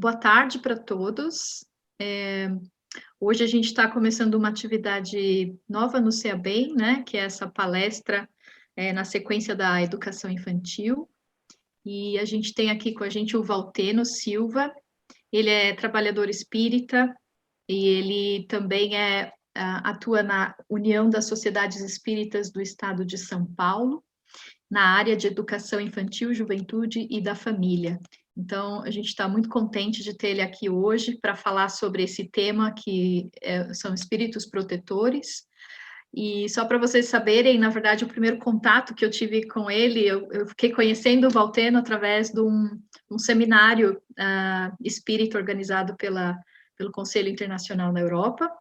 Boa tarde para todos. Hoje a gente está começando uma atividade nova no CEABEM, né? Que é essa palestra na sequência da educação infantil. E a gente tem aqui com a gente o Valteno Silva. Ele é trabalhador espírita e ele também atua na União das Sociedades Espíritas do Estado de São Paulo, na área de educação infantil, juventude e da família. Então, a gente está muito contente de ter ele aqui hoje para falar sobre esse tema que são espíritos protetores. E só para vocês saberem, na verdade, o primeiro contato que eu tive com ele, eu fiquei conhecendo o Valteno através de um seminário espírita organizado pelo Conselho Internacional na Europa.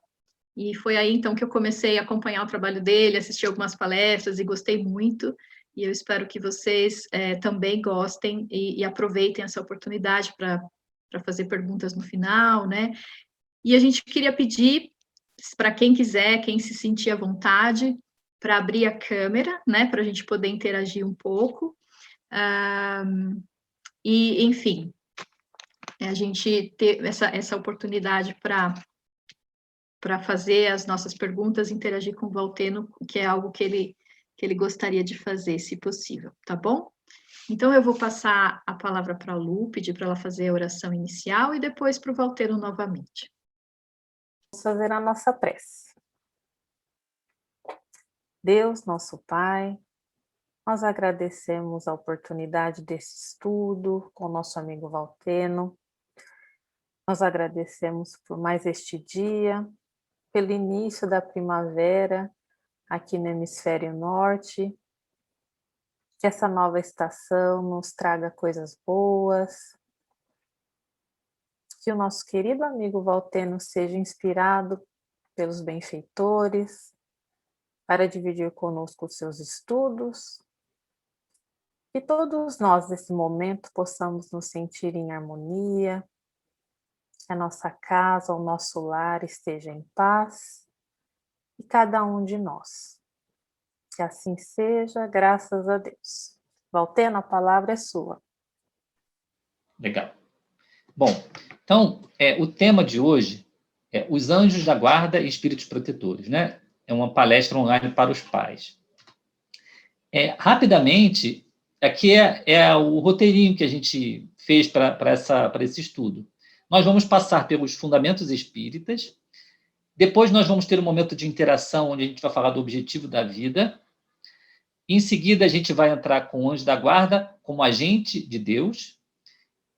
E foi aí, então, que eu comecei a acompanhar o trabalho dele, assisti algumas palestras e gostei muito. E eu espero que vocês também gostem e aproveitem essa oportunidade para fazer perguntas no final, né? E a gente queria pedir para quem quiser, quem se sentir à vontade, para abrir a câmera, né? Para a gente poder interagir um pouco. E, enfim, a gente ter essa oportunidade para fazer as nossas perguntas, interagir com o Valteno, que é algo que ele gostaria de fazer, se possível, tá bom? Então, eu vou passar a palavra para a Lu, pedir para ela fazer a oração inicial e depois para o Valteno novamente. Vamos fazer a nossa prece. Deus, nosso Pai, nós agradecemos a oportunidade desse estudo com o nosso amigo Valteno. Nós agradecemos por mais este dia, pelo início da primavera aqui no Hemisfério Norte, que essa nova estação nos traga coisas boas, que o nosso querido amigo Valteno seja inspirado pelos benfeitores para dividir conosco os seus estudos, que todos nós nesse momento possamos nos sentir em harmonia, que a nossa casa, o nosso lar esteja em paz, e cada um de nós. Que assim seja, graças a Deus. Valteno, a palavra é sua. Legal. Bom, então, o tema de hoje é Os Anjos da Guarda e Espíritos Protetores, né? É uma palestra online para os pais. Rapidamente, aqui é o roteirinho que a gente fez para esse estudo. Nós vamos passar pelos fundamentos espíritas, depois nós vamos ter um momento de interação, onde a gente vai falar do objetivo da vida. Em seguida, a gente vai entrar com o anjo da guarda como agente de Deus.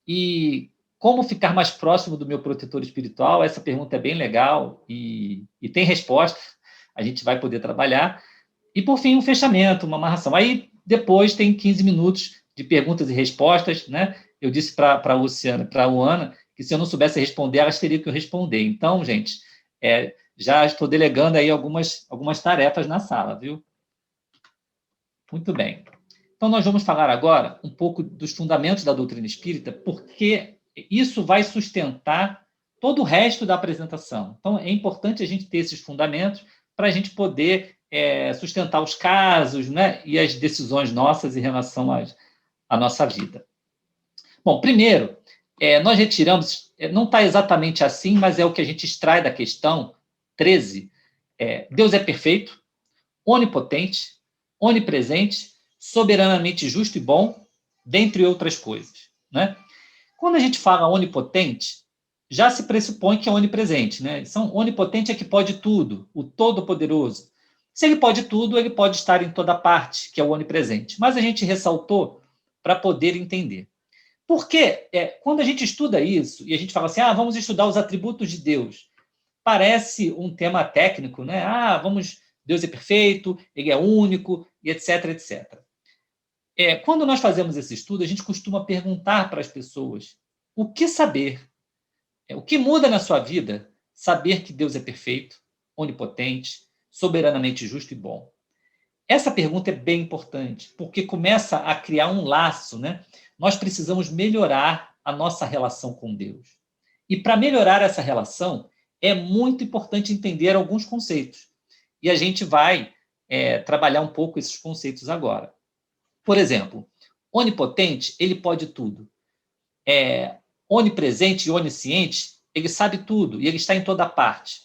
E como ficar mais próximo do meu protetor espiritual? Essa pergunta é bem legal e tem resposta. A gente vai poder trabalhar. E, por fim, um fechamento, uma amarração. Aí, depois, tem 15 minutos de perguntas e respostas, né? Eu disse para a Luciana, para a Luana, que se eu não soubesse responder, elas teriam que responder. Então, gente, já estou delegando aí algumas tarefas na sala, viu? Muito bem. Então, nós vamos falar agora um pouco dos fundamentos da doutrina espírita, porque isso vai sustentar todo o resto da apresentação. Então, é importante a gente ter esses fundamentos para a gente poder sustentar os casos, né, e as decisões nossas em relação à nossa vida. Bom, primeiro, nós retiramos, não está exatamente assim, mas é o que a gente extrai da questão 13. Deus é perfeito, onipotente, onipresente, soberanamente justo e bom, dentre outras coisas, né? Quando a gente fala onipotente, já se pressupõe que é onipresente, né? Onipotente é que pode tudo, o todo-poderoso. Se ele pode tudo, ele pode estar em toda parte, que é o onipresente. Mas a gente ressaltou para poder entender. Porque quando a gente estuda isso, e a gente fala assim, vamos estudar os atributos de Deus, parece um tema técnico, né? Deus é perfeito, ele é único, e etc, etc. Quando nós fazemos esse estudo, a gente costuma perguntar para as pessoas o que saber, o que muda na sua vida saber que Deus é perfeito, onipotente, soberanamente justo e bom. Essa pergunta é bem importante, porque começa a criar um laço, né? Nós precisamos melhorar a nossa relação com Deus. E para melhorar essa relação, é muito importante entender alguns conceitos. E a gente vai trabalhar um pouco esses conceitos agora. Por exemplo, onipotente, ele pode tudo. onipresente e onisciente, ele sabe tudo e ele está em toda parte.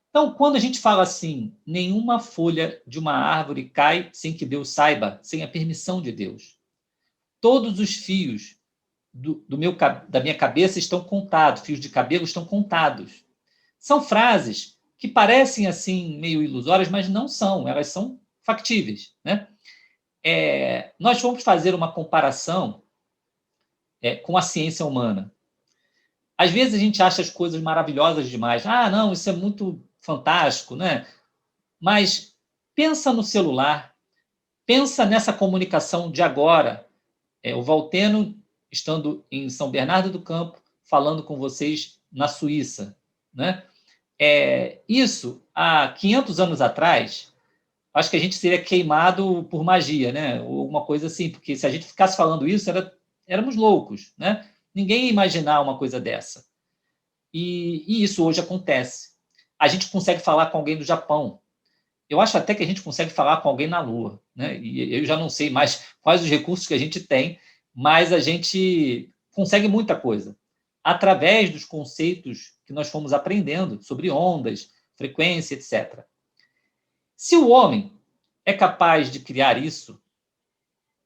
Então, quando a gente fala assim, nenhuma folha de uma árvore cai sem que Deus saiba, sem a permissão de Deus. Todos os fios da minha cabeça estão contados, fios de cabelo estão contados. São frases que parecem assim meio ilusórias, mas não são, elas são factíveis, né? Nós vamos fazer uma comparação com a ciência humana. Às vezes a gente acha as coisas maravilhosas demais. Ah, não, isso é muito fantástico, né? Mas pensa no celular, pensa nessa comunicação de agora. O Valteno, estando em São Bernardo do Campo, falando com vocês na Suíça, né? Isso, há 500 anos atrás, acho que a gente seria queimado por magia, né? Ou alguma coisa assim, porque se a gente ficasse falando isso, éramos loucos, né? Ninguém ia imaginar uma coisa dessa. E isso hoje acontece. A gente consegue falar com alguém do Japão. Eu acho até que a gente consegue falar com alguém na Lua, né? E eu já não sei mais quais os recursos que a gente tem, mas a gente consegue muita coisa através dos conceitos que nós fomos aprendendo sobre ondas, frequência, etc. Se o homem é capaz de criar isso,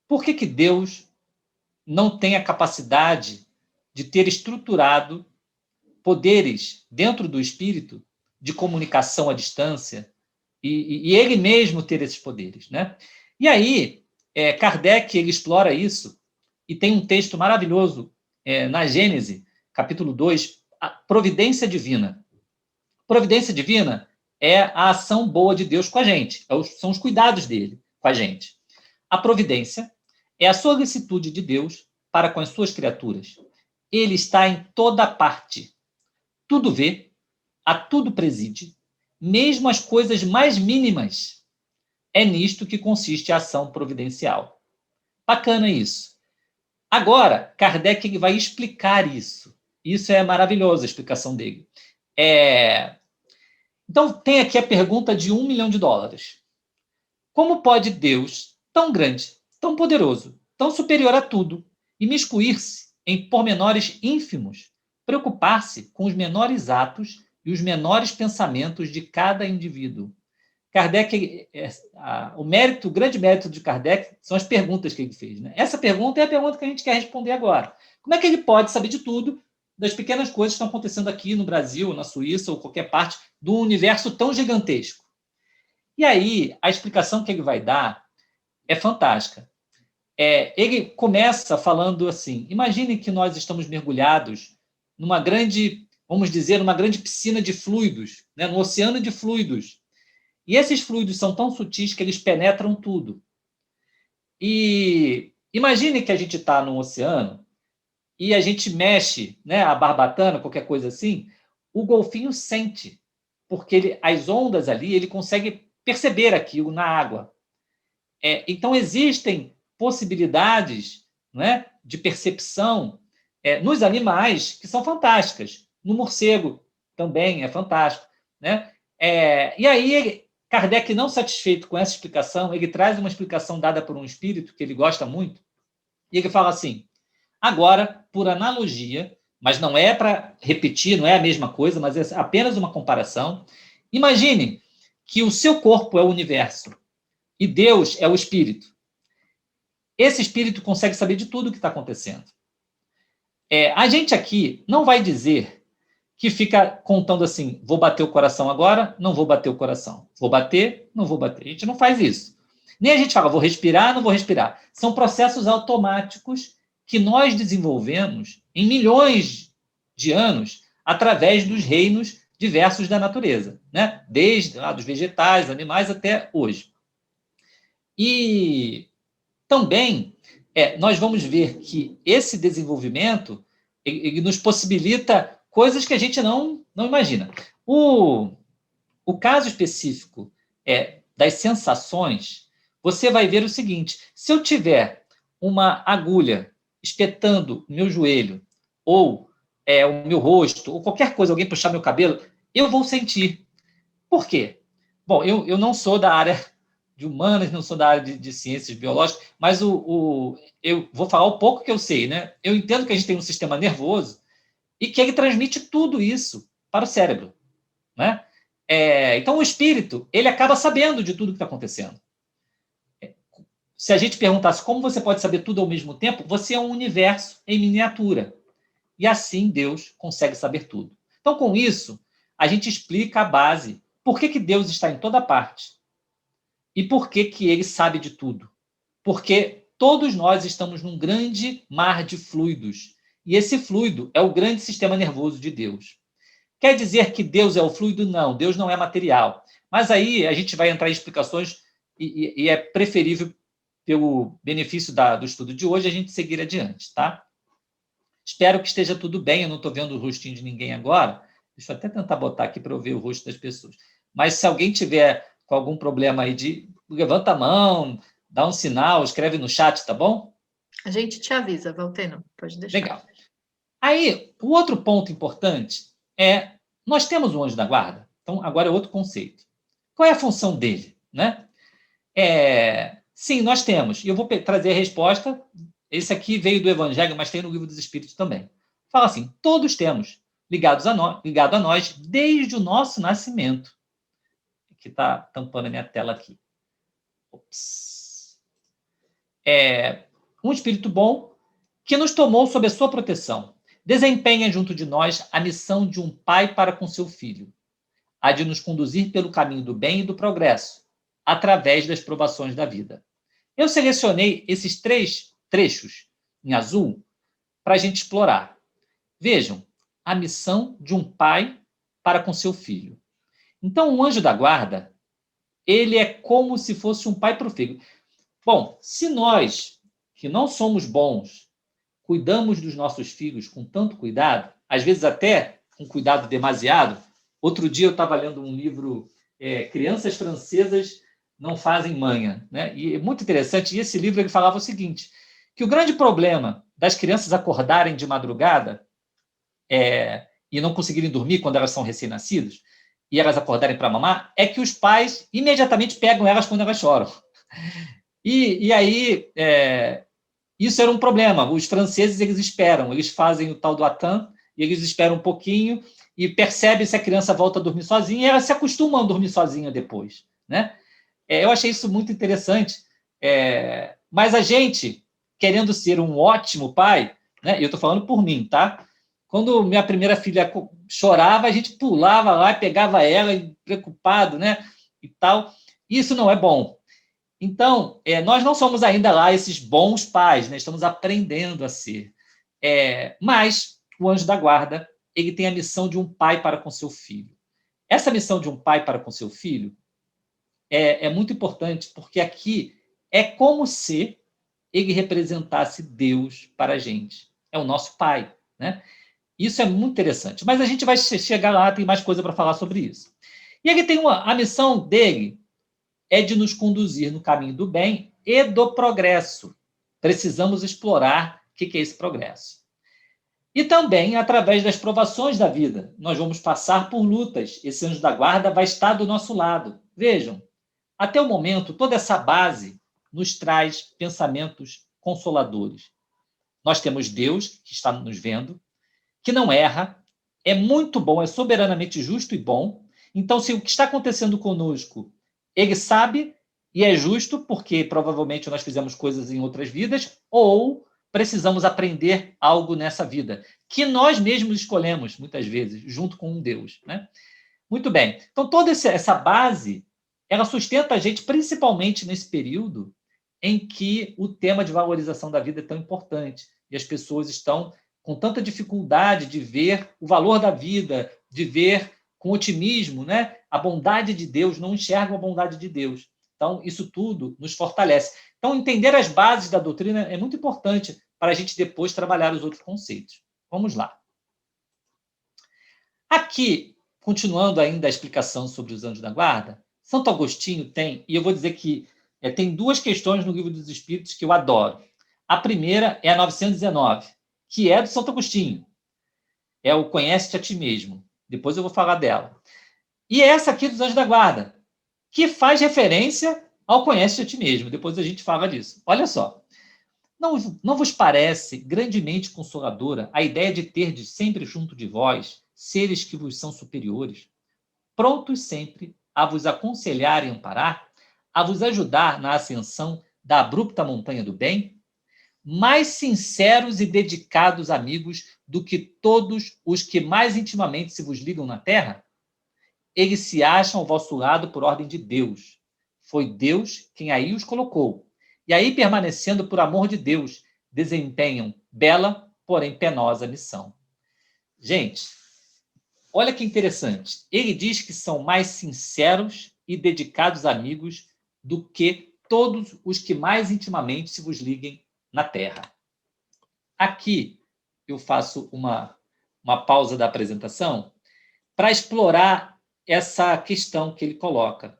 por que Deus não tem a capacidade de ter estruturado poderes dentro do espírito de comunicação à distância e ele mesmo ter esses poderes, né? E aí, Kardec ele explora isso e tem um texto maravilhoso na Gênese, capítulo 2, a providência divina. Providência divina é a ação boa de Deus com a gente, são os cuidados dele com a gente. A providência é a solicitude de Deus para com as suas criaturas. Ele está em toda parte. Tudo vê, a tudo preside, mesmo as coisas mais mínimas. É nisto que consiste a ação providencial. Bacana isso. Agora, Kardec ele vai explicar isso. Isso é maravilhoso, a explicação dele. Então, tem aqui a pergunta de $1 milhão. Como pode Deus, tão grande, tão poderoso, tão superior a tudo, imiscuir-se em pormenores ínfimos, preocupar-se com os menores atos e os menores pensamentos de cada indivíduo? Kardec, o grande mérito de Kardec são as perguntas que ele fez, né? Essa pergunta é a pergunta que a gente quer responder agora. Como é que ele pode saber de tudo, das pequenas coisas que estão acontecendo aqui no Brasil, na Suíça ou qualquer parte do universo tão gigantesco? E aí, a explicação que ele vai dar é fantástica. Ele começa falando assim, imagine que nós estamos mergulhados numa grande, vamos dizer, numa grande piscina de fluidos, né? No oceano de fluidos. E esses fluidos são tão sutis que eles penetram tudo. E imagine que a gente está no oceano e a gente mexe, né, a barbatana, qualquer coisa assim, o golfinho sente, porque as ondas ali, ele consegue perceber aquilo na água. Então, existem possibilidades, né, de percepção nos animais que são fantásticas. No morcego também é fantástico, né? E aí, Kardec, não satisfeito com essa explicação, ele traz uma explicação dada por um espírito que ele gosta muito, e ele fala assim, agora, por analogia, mas não é para repetir, não é a mesma coisa, mas é apenas uma comparação, imagine que o seu corpo é o universo e Deus é o espírito. Esse espírito consegue saber de tudo o que está acontecendo. A gente aqui não vai dizer que fica contando assim, vou bater o coração agora, não vou bater o coração. Vou bater, não vou bater. A gente não faz isso. Nem a gente fala, vou respirar, não vou respirar. São processos automáticos que nós desenvolvemos em milhões de anos através dos reinos diversos da natureza, né? Desde lá dos vegetais, animais, até hoje. E também nós vamos ver que esse desenvolvimento ele nos possibilita coisas que a gente não imagina. O caso específico das sensações, você vai ver o seguinte, se eu tiver uma agulha espetando o meu joelho, ou o meu rosto, ou qualquer coisa, alguém puxar meu cabelo, eu vou sentir. Por quê? Bom, eu não sou da área de humanas, não sou da área de ciências biológicas, mas eu vou falar o pouco que eu sei, né? Eu entendo que a gente tem um sistema nervoso e que ele transmite tudo isso para o cérebro, né? Então, o espírito, ele acaba sabendo de tudo que está acontecendo. Se a gente perguntasse como você pode saber tudo ao mesmo tempo, você é um universo em miniatura. E assim Deus consegue saber tudo. Então, com isso, a gente explica a base. Por que Deus está em toda parte? E por que ele sabe de tudo? Porque todos nós estamos num grande mar de fluidos. E esse fluido é o grande sistema nervoso de Deus. Quer dizer que Deus é o fluido? Não, Deus não é material. Mas aí a gente vai entrar em explicações e é preferível, pelo benefício do estudo de hoje, a gente seguir adiante, tá? Espero que esteja tudo bem. Eu não estou vendo o rostinho de ninguém agora. Deixa eu até tentar botar aqui para eu ver o rosto das pessoas. Mas se alguém tiver com algum problema aí, levanta a mão, dá um sinal, escreve no chat, tá bom? A gente te avisa, Valteno, pode deixar. Legal. Aí, o outro ponto importante é, nós temos um anjo da guarda. Então, agora é outro conceito. Qual é a função dele, né? Sim, nós temos. E eu vou trazer a resposta. Esse aqui veio do Evangelho, mas tem no Livro dos Espíritos também. Fala assim, todos temos ligado a nós desde o nosso nascimento. Que está tampando a minha tela aqui. Ops. Um espírito bom que nos tomou sob a sua proteção. Desempenha junto de nós a missão de um pai para com seu filho. A de nos conduzir pelo caminho do bem e do progresso, através das provações da vida. Eu selecionei esses 3 trechos em azul para a gente explorar. Vejam, a missão de um pai para com seu filho. Então, o anjo da guarda, ele é como se fosse um pai para o filho. Bom, se nós, que não somos bons, cuidamos dos nossos filhos com tanto cuidado, às vezes até com cuidado demasiado. Outro dia eu estava lendo um livro, Crianças Francesas Não Fazem Manha, né? E é muito interessante, e esse livro ele falava o seguinte, que o grande problema das crianças acordarem de madrugada e não conseguirem dormir quando elas são recém-nascidas, e elas acordarem para mamar, é que os pais imediatamente pegam elas quando elas choram. E aí, isso era um problema. Os franceses, eles esperam, eles fazem o tal do Atan, e eles esperam um pouquinho e percebem se a criança volta a dormir sozinha, e elas se acostumam a dormir sozinha depois, né? Eu achei isso muito interessante. Mas a gente, querendo ser um ótimo pai, né? Eu estou falando por mim, tá? Quando minha primeira filha chorava, a gente pulava lá e pegava ela, preocupado, né? E tal. Isso não é bom. Então, nós não somos ainda lá esses bons pais, né? Estamos aprendendo a ser. Mas o anjo da guarda, ele tem a missão de um pai para com seu filho. Essa missão de um pai para com seu filho é muito importante, porque aqui é como se ele representasse Deus para a gente. É o nosso pai, né? Isso é muito interessante. Mas a gente vai chegar lá, tem mais coisa para falar sobre isso. E ele tem a missão dele é de nos conduzir no caminho do bem e do progresso. Precisamos explorar o que é esse progresso. E também, através das provações da vida, nós vamos passar por lutas. Esse anjo da guarda vai estar do nosso lado. Vejam, até o momento, toda essa base nos traz pensamentos consoladores. Nós temos Deus, que está nos vendo, que não erra, é muito bom, é soberanamente justo e bom. Então, se o que está acontecendo conosco, ele sabe e é justo, porque provavelmente nós fizemos coisas em outras vidas, ou precisamos aprender algo nessa vida, que nós mesmos escolhemos, muitas vezes, junto com um Deus, né? Muito bem. Então, toda essa base, ela sustenta a gente, principalmente nesse período em que o tema de valorização da vida é tão importante, e as pessoas estão com tanta dificuldade de ver o valor da vida, de ver com otimismo, né? A bondade de Deus, não enxergam a bondade de Deus. Então, isso tudo nos fortalece. Então, entender as bases da doutrina é muito importante para a gente depois trabalhar os outros conceitos. Vamos lá. Aqui, continuando ainda a explicação sobre os anjos da guarda, Santo Agostinho tem, e eu vou dizer que tem 2 questões no Livro dos Espíritos que eu adoro. A primeira é a 919, que é do Santo Agostinho. É o Conhece-te a ti mesmo. Depois eu vou falar dela. E essa aqui dos anjos da guarda, que faz referência ao Conhece-te a ti mesmo. Depois a gente fala disso. Olha só. Não vos parece grandemente consoladora a ideia de terdes sempre junto de vós seres que vos são superiores, prontos sempre a vos aconselhar e amparar, a vos ajudar na ascensão da abrupta montanha do bem? Mais sinceros e dedicados amigos do que todos os que mais intimamente se vos ligam na terra? Eles se acham ao vosso lado por ordem de Deus. Foi Deus quem aí os colocou. E aí, permanecendo por amor de Deus, desempenham bela, porém penosa missão. Gente, olha que interessante. Ele diz que são mais sinceros e dedicados amigos do que todos os que mais intimamente se vos liguem na terra. Aqui eu faço uma pausa da apresentação para explorar essa questão que ele coloca.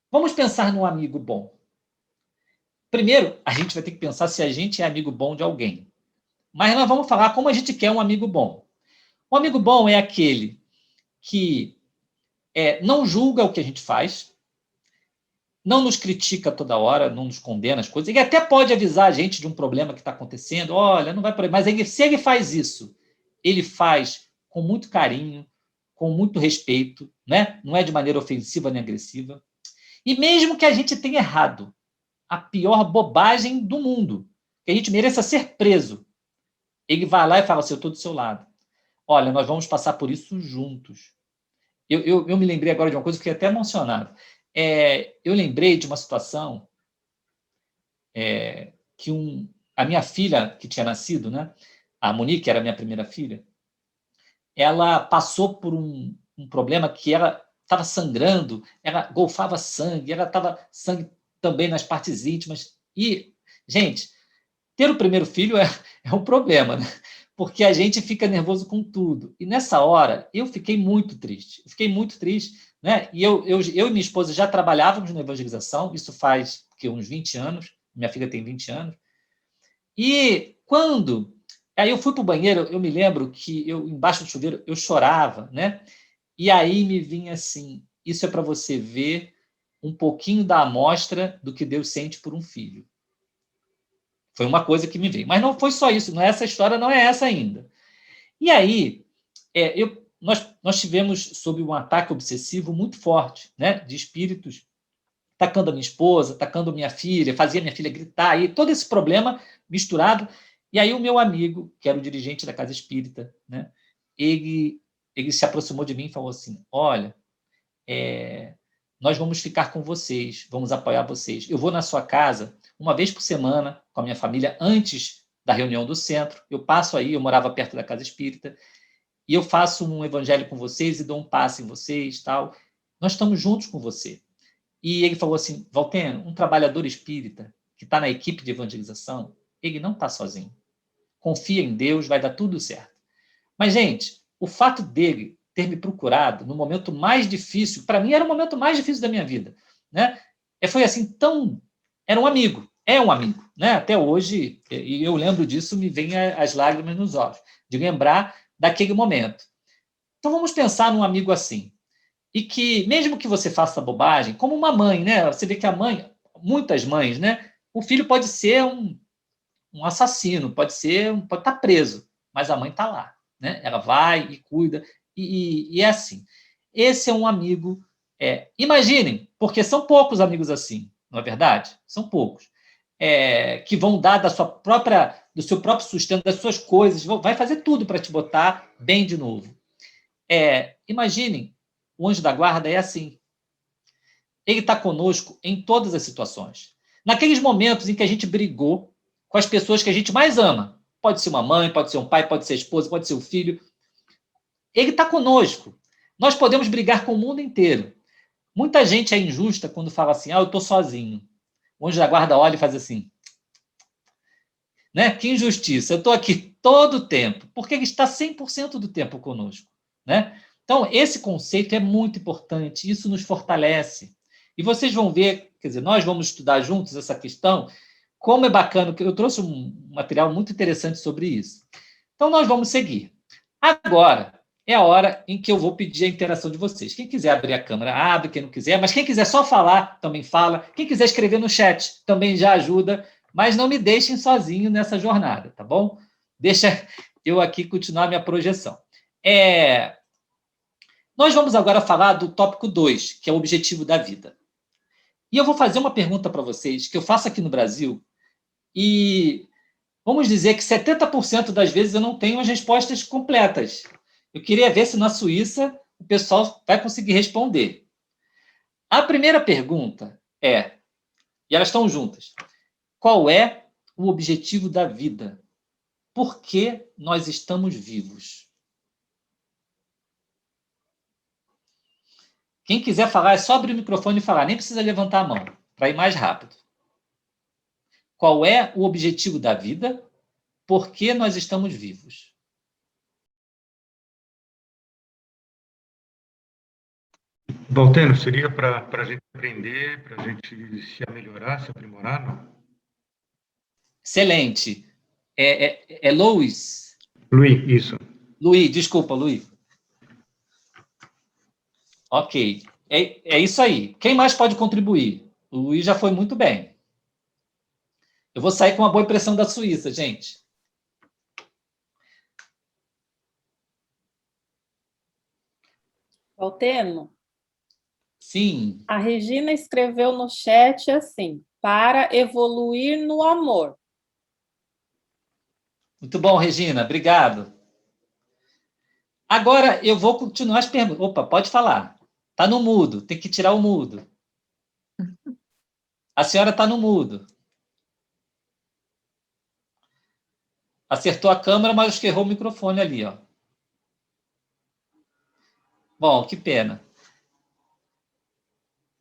Vamos pensar num amigo bom. Primeiro, a gente vai ter que pensar se a gente é amigo bom de alguém. Mas nós vamos falar como a gente quer um amigo bom. Um amigo bom é aquele que não julga o que a gente faz, não nos critica toda hora, não nos condena as coisas. Ele até pode avisar a gente de um problema que está acontecendo. Olha, não vai por aí. Mas se ele faz isso, ele faz com muito carinho, com muito respeito, né? Não é de maneira ofensiva nem agressiva. E mesmo que a gente tenha errado, a pior bobagem do mundo, que a gente mereça ser preso, ele vai lá e fala assim, eu estou do seu lado. Olha, nós vamos passar por isso juntos. Eu me lembrei agora de uma coisa que fiquei até emocionado. Eu lembrei de uma situação que a minha filha, que tinha nascido, né? A Monique era a minha primeira filha, ela passou por um problema que ela estava sangrando, ela golfava sangue, ela estava sangue também nas partes íntimas. E, gente, ter o primeiro filho é um problema, né? Porque a gente fica nervoso com tudo. E nessa hora, eu fiquei muito triste. Né? E eu e minha esposa já trabalhávamos na evangelização, isso faz uns 20 anos, minha filha tem 20 anos. E aí eu fui para o banheiro, eu me lembro que embaixo do chuveiro, eu chorava, né? E aí me vinha assim, isso é para você ver um pouquinho da amostra do que Deus sente por um filho. Foi uma coisa que me veio. Mas não foi só isso, essa história não é essa ainda. E aí, nós tivemos sob um ataque obsessivo muito forte, né, de espíritos atacando a minha esposa, atacando a minha filha, fazia minha filha gritar, e todo esse problema misturado. E aí o meu amigo, que era o dirigente da casa espírita, né, ele se aproximou de mim e falou assim, olha, nós vamos ficar com vocês, vamos apoiar vocês. Eu vou na sua casa uma vez por semana com a minha família antes da reunião do centro. Eu passo aí, eu morava perto da casa espírita, e eu faço um evangelho com vocês e dou um passe em vocês, tal. Nós estamos juntos com você. E ele falou assim, Valteno, um trabalhador espírita que está na equipe de evangelização, ele não está sozinho. Confia em Deus, vai dar tudo certo. Mas, gente, o fato dele ter me procurado no momento mais difícil, para mim era o momento mais difícil da minha vida, né? Foi assim, era um amigo, é um amigo, né? Até hoje, e eu lembro disso, me vem as lágrimas nos olhos, de lembrar daquele momento. Então, vamos pensar num amigo assim, e que, mesmo que você faça bobagem, como uma mãe, né? Você vê que a mãe, muitas mães, né? O filho pode ser um assassino, pode estar preso, mas a mãe está lá, né? Ela vai e cuida, e é assim. Esse é um amigo. Imaginem, porque são poucos amigos assim, não é verdade? São poucos. Que vão dar do seu próprio sustento, das suas coisas, vai fazer tudo para te botar bem de novo. Imaginem, o anjo da guarda é assim. Ele está conosco em todas as situações. Naqueles momentos em que a gente brigou com as pessoas que a gente mais ama, pode ser uma mãe, pode ser um pai, pode ser a esposa, pode ser o filho, ele está conosco. Nós podemos brigar com o mundo inteiro. Muita gente é injusta quando fala assim, eu estou sozinho. O anjo da guarda olha e faz assim. Né? Que injustiça, eu estou aqui todo o tempo, porque ele está 100% do tempo conosco. Né? Então, esse conceito é muito importante, isso nos fortalece. E vocês vão ver, quer dizer, nós vamos estudar juntos essa questão, como é bacana, eu trouxe um material muito interessante sobre isso. Então, nós vamos seguir. Agora, é a hora em que eu vou pedir a interação de vocês. Quem quiser abrir a câmera, abre, quem não quiser, mas quem quiser só falar, também fala. Quem quiser escrever no chat, também já ajuda, mas não me deixem sozinho nessa jornada, tá bom? Deixa eu aqui continuar minha projeção. Nós vamos agora falar do tópico 2, que é o objetivo da vida. E eu vou fazer uma pergunta para vocês, que eu faço aqui no Brasil, e vamos dizer que 70% das vezes eu não tenho as respostas completas. Eu queria ver se na Suíça o pessoal vai conseguir responder. A primeira pergunta é, e elas estão juntas, qual é o objetivo da vida? Por que nós estamos vivos? Quem quiser falar, é só abrir o microfone e falar, nem precisa levantar a mão, para ir mais rápido. Qual é o objetivo da vida? Por que nós estamos vivos? Valteno, seria para a gente aprender, para a gente se melhorar, se aprimorar, não? Excelente. É Luiz? Luiz, isso. Luiz, desculpa, Luiz. Ok. É isso aí. Quem mais pode contribuir? O Luiz já foi muito bem. Eu vou sair com uma boa impressão da Suíça, gente. Valteno, Sim. a Regina escreveu no chat assim, para evoluir no amor. Muito bom, Regina. Obrigado. Agora eu vou continuar as perguntas. Opa, pode falar. Está no mudo. Tem que tirar o mudo. A senhora está no mudo. Acertou a câmera, mas acho que errou o microfone ali, ó. Bom, que pena.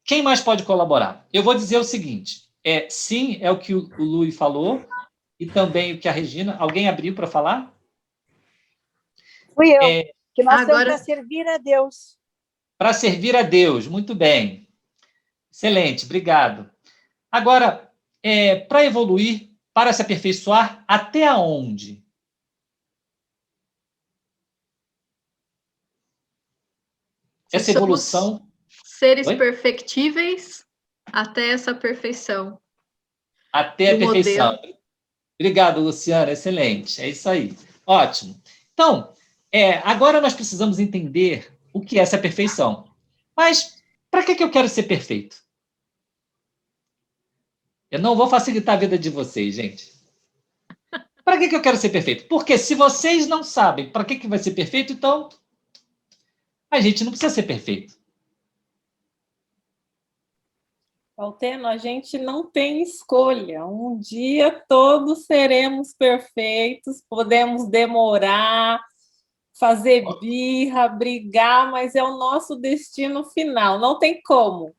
Quem mais pode colaborar? Eu vou dizer o seguinte. Sim, é o que o Luiz falou, e também o que a Regina... Alguém abriu para falar? Fui eu, que nós estamos agora- para servir a Deus. Para servir a Deus. Muito bem. Excelente, obrigado. Agora, para evoluir, para se aperfeiçoar, até aonde? Essa Somos evolução... seres Oi? perfectíveis até essa perfeição. Até a do perfeição. modelo. Obrigado, Luciana. Excelente. É isso aí. Ótimo. Então, agora nós precisamos entender o que é essa perfeição. Mas, para que eu quero ser perfeito? Eu não vou facilitar a vida de vocês, gente. Para que eu quero ser perfeito? Porque se vocês não sabem para que vai ser perfeito, então a gente não precisa ser perfeito. Valteno, a gente não tem escolha. Um dia todos seremos perfeitos, podemos demorar, fazer birra, brigar, mas é o nosso destino final. Não tem como.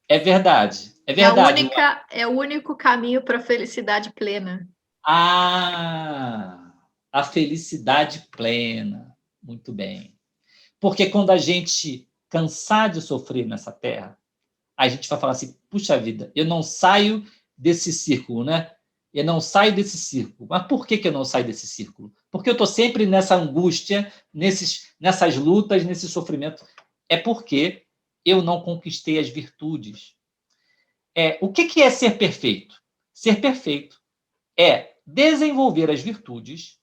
É verdade. É É verdade. é o único caminho para a felicidade plena. A felicidade plena. Muito bem. Porque quando a gente cansar de sofrer nessa terra, a gente vai falar assim, puxa vida, eu não saio desse círculo, né? Eu não saio desse círculo. Mas por que eu não saio desse círculo? Porque eu estou sempre nessa angústia, nessas lutas, nesse sofrimento. É porque eu não conquistei as virtudes. O que é ser perfeito? Ser perfeito é desenvolver as virtudes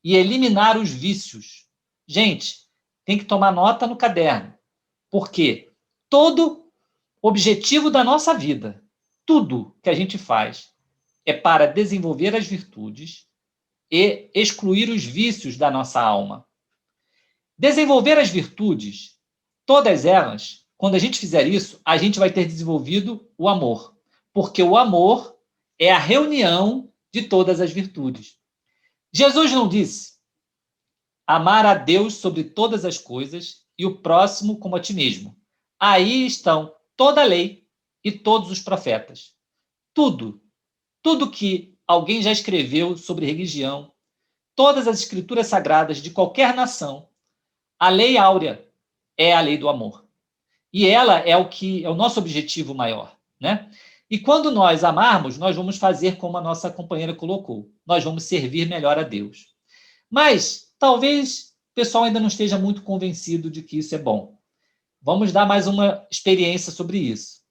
e eliminar os vícios. Gente, tem que tomar nota no caderno, porque todo objetivo da nossa vida, tudo que a gente faz, é para desenvolver as virtudes e excluir os vícios da nossa alma. Desenvolver as virtudes, todas elas, quando a gente fizer isso, a gente vai ter desenvolvido o amor, porque o amor é a reunião de todas as virtudes. Jesus não disse amar a Deus sobre todas as coisas e o próximo como a ti mesmo. Aí estão toda a lei e todos os profetas. Tudo que alguém já escreveu sobre religião, todas as escrituras sagradas de qualquer nação, a lei áurea é a lei do amor. E ela é o nosso objetivo maior, né? E quando nós amarmos, nós vamos fazer como a nossa companheira colocou. Nós vamos servir melhor a Deus. Mas talvez pessoal ainda não esteja muito convencido de que isso é bom. Vamos dar mais uma experiência sobre isso.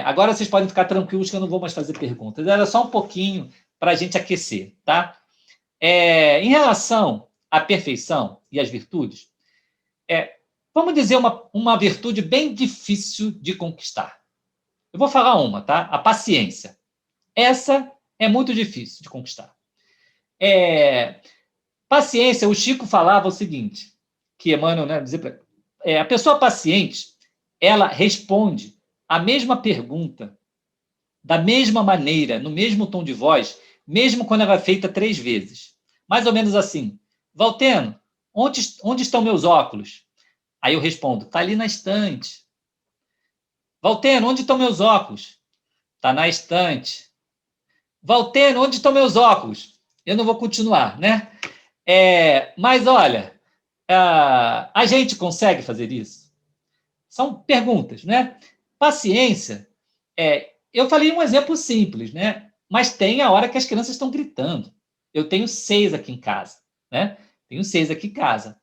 Agora vocês podem ficar tranquilos que eu não vou mais fazer perguntas. Era só um pouquinho para a gente aquecer, tá? Em relação à perfeição e às virtudes, vamos dizer uma virtude bem difícil de conquistar. Eu vou falar uma, tá? A paciência. Essa é muito difícil de conquistar. Paciência, o Chico falava o seguinte, que Emmanuel, né, dizia pra, a pessoa paciente, ela responde a mesma pergunta, da mesma maneira, no mesmo tom de voz, mesmo quando ela é feita 3 vezes. Mais ou menos assim, Valteno, onde estão meus óculos? Aí eu respondo, está ali na estante. Valteno, onde estão meus óculos? Está na estante. Valteno, onde estão meus óculos? Eu não vou continuar, né? Mas, olha, a gente consegue fazer isso? São perguntas, né? Paciência, eu falei um exemplo simples, né? Mas tem a hora que as crianças estão gritando. Eu tenho 6 aqui em casa, né? Tenho 6 aqui em casa.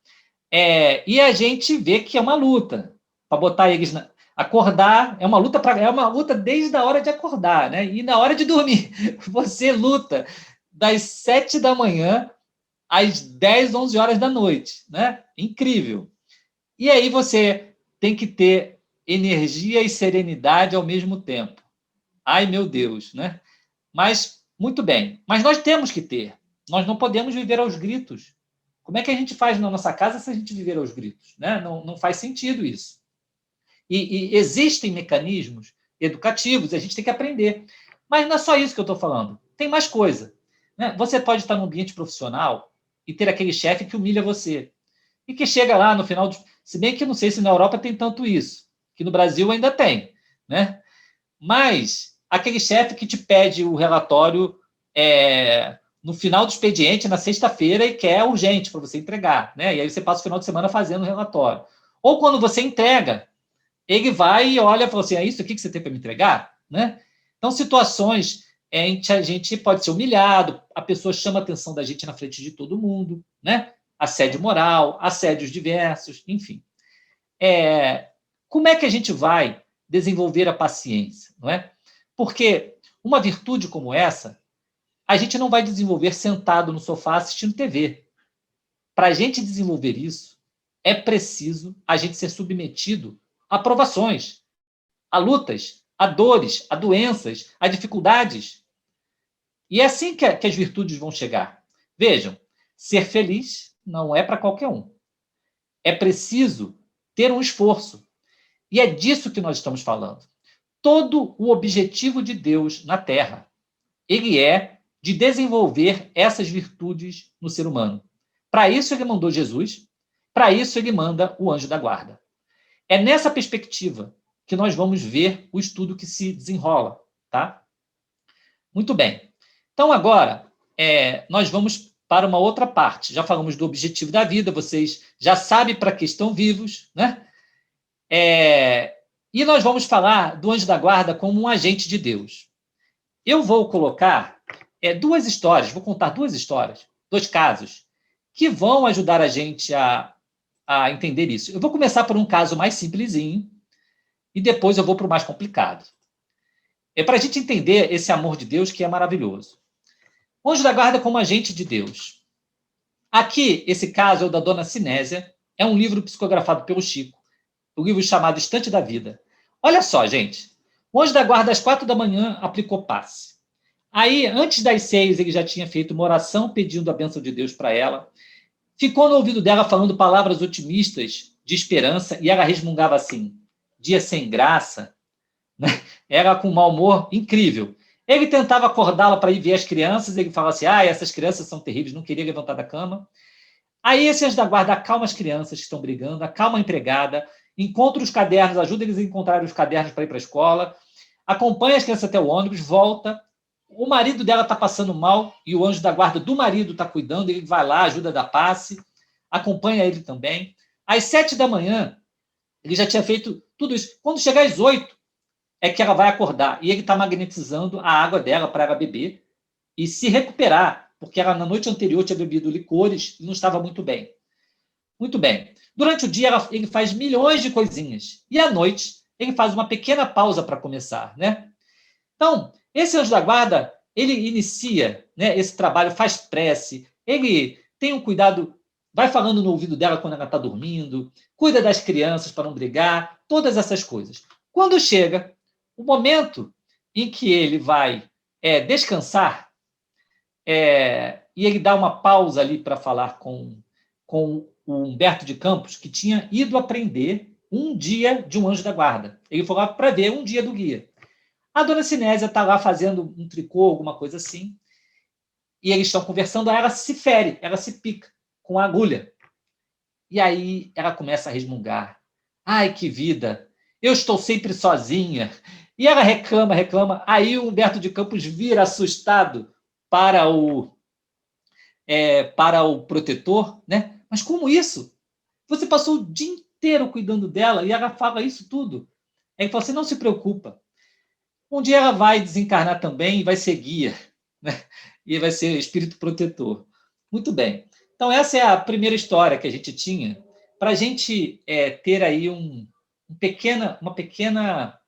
E a gente vê que é uma luta para botar eles acordar, é uma luta desde a hora de acordar, né? E na hora de dormir. Você luta das 7 da manhã às 10, 11 horas da noite, né? Incrível. E aí você tem que ter energia e serenidade ao mesmo tempo. Ai, meu Deus, né? Mas, muito bem. Mas nós temos que ter. Nós não podemos viver aos gritos. Como é que a gente faz na nossa casa se a gente viver aos gritos? Né? Não faz sentido isso. E existem mecanismos educativos, a gente tem que aprender. Mas não é só isso que eu estou falando. Tem mais coisa. Né? Você pode estar num ambiente profissional e ter aquele chefe que humilha você. E que chega lá no final... Se bem que eu não sei se na Europa tem tanto isso. Que no Brasil ainda tem. Né? Mas aquele chefe que te pede o relatório no final do expediente, na sexta-feira, e quer urgente para você entregar. Né? E aí você passa o final de semana fazendo o relatório. Ou quando você entrega, ele vai e olha e fala assim, é isso aqui que você tem para me entregar? Né? Então, situações em que a gente pode ser humilhado, a pessoa chama a atenção da gente na frente de todo mundo, né? Assédio moral, assédios diversos, enfim. Como é que a gente vai desenvolver a paciência? Não é? Porque uma virtude como essa, a gente não vai desenvolver sentado no sofá assistindo TV. Para a gente desenvolver isso, é preciso a gente ser submetido a provações, a lutas, a dores, a doenças, a dificuldades. E é assim que as virtudes vão chegar. Vejam, ser feliz não é para qualquer um. É preciso ter um esforço. E é disso que nós estamos falando. Todo o objetivo de Deus na Terra, ele é de desenvolver essas virtudes no ser humano. Para isso ele mandou Jesus, para isso ele manda o anjo da guarda. É nessa perspectiva que nós vamos ver o estudo que se desenrola, tá? Muito bem. Então, agora, nós vamos para uma outra parte. Já falamos do objetivo da vida, vocês já sabem para que estão vivos, né? E nós vamos falar do anjo da guarda como um agente de Deus. Eu vou colocar 2 histórias, vou contar 2 histórias, 2 casos, que vão ajudar a gente a entender isso. Eu vou começar por um caso mais simplesinho e depois eu vou para o mais complicado. Para a gente entender esse amor de Deus que é maravilhoso. O anjo da guarda como agente de Deus. Aqui, esse caso é o da Dona Sinésia, é um livro psicografado pelo Chico, um livro chamado Estante da Vida. Olha só, gente, o anjo da guarda às 4 da manhã aplicou passe. Aí, antes das 6, ele já tinha feito uma oração pedindo a bênção de Deus para ela, ficou no ouvido dela falando palavras otimistas de esperança e ela resmungava assim, dia sem graça, né? Era com um mau humor incrível. Ele tentava acordá-la para ir ver as crianças, ele falava assim, essas crianças são terríveis, não queria levantar da cama. Aí esse anjo da guarda acalma as crianças que estão brigando, acalma a empregada, encontra os cadernos, ajuda eles a encontrar os cadernos para ir para a escola, acompanha as crianças até o ônibus, volta, o marido dela está passando mal e o anjo da guarda do marido está cuidando, ele vai lá, ajuda a dar passe, acompanha ele também. Às 7 da manhã, ele já tinha feito tudo isso. Quando chegar às 8, é que ela vai acordar. E ele está magnetizando a água dela para ela beber e se recuperar, porque ela na noite anterior tinha bebido licores e não estava muito bem. Muito bem. Durante o dia, ele faz milhões de coisinhas. E à noite, ele faz uma pequena pausa para começar, né? Então, esse anjo da guarda, ele inicia, né, esse trabalho, faz prece, ele tem um cuidado, vai falando no ouvido dela quando ela está dormindo, cuida das crianças para não brigar, todas essas coisas. Quando chega o momento em que ele vai descansar, e ele dá uma pausa ali para falar com o Humberto de Campos, que tinha ido aprender um dia de um anjo da guarda. Ele foi lá para ver um dia do guia. A dona Sinésia está lá fazendo um tricô, alguma coisa assim, e eles estão conversando, aí ela se fere, ela se pica com a agulha. E aí ela começa a resmungar. Ai, que vida! Eu estou sempre sozinha. E ela reclama. Aí o Humberto de Campos vira assustado para o protetor, né? Mas como isso? Você passou o dia inteiro cuidando dela e ela fala isso tudo. Aí ele fala assim, não se preocupa. Um dia ela vai desencarnar também e vai ser guia, né? E vai ser espírito protetor. Muito bem. Então, essa é a primeira história que a gente tinha para a gente ter aí uma pequena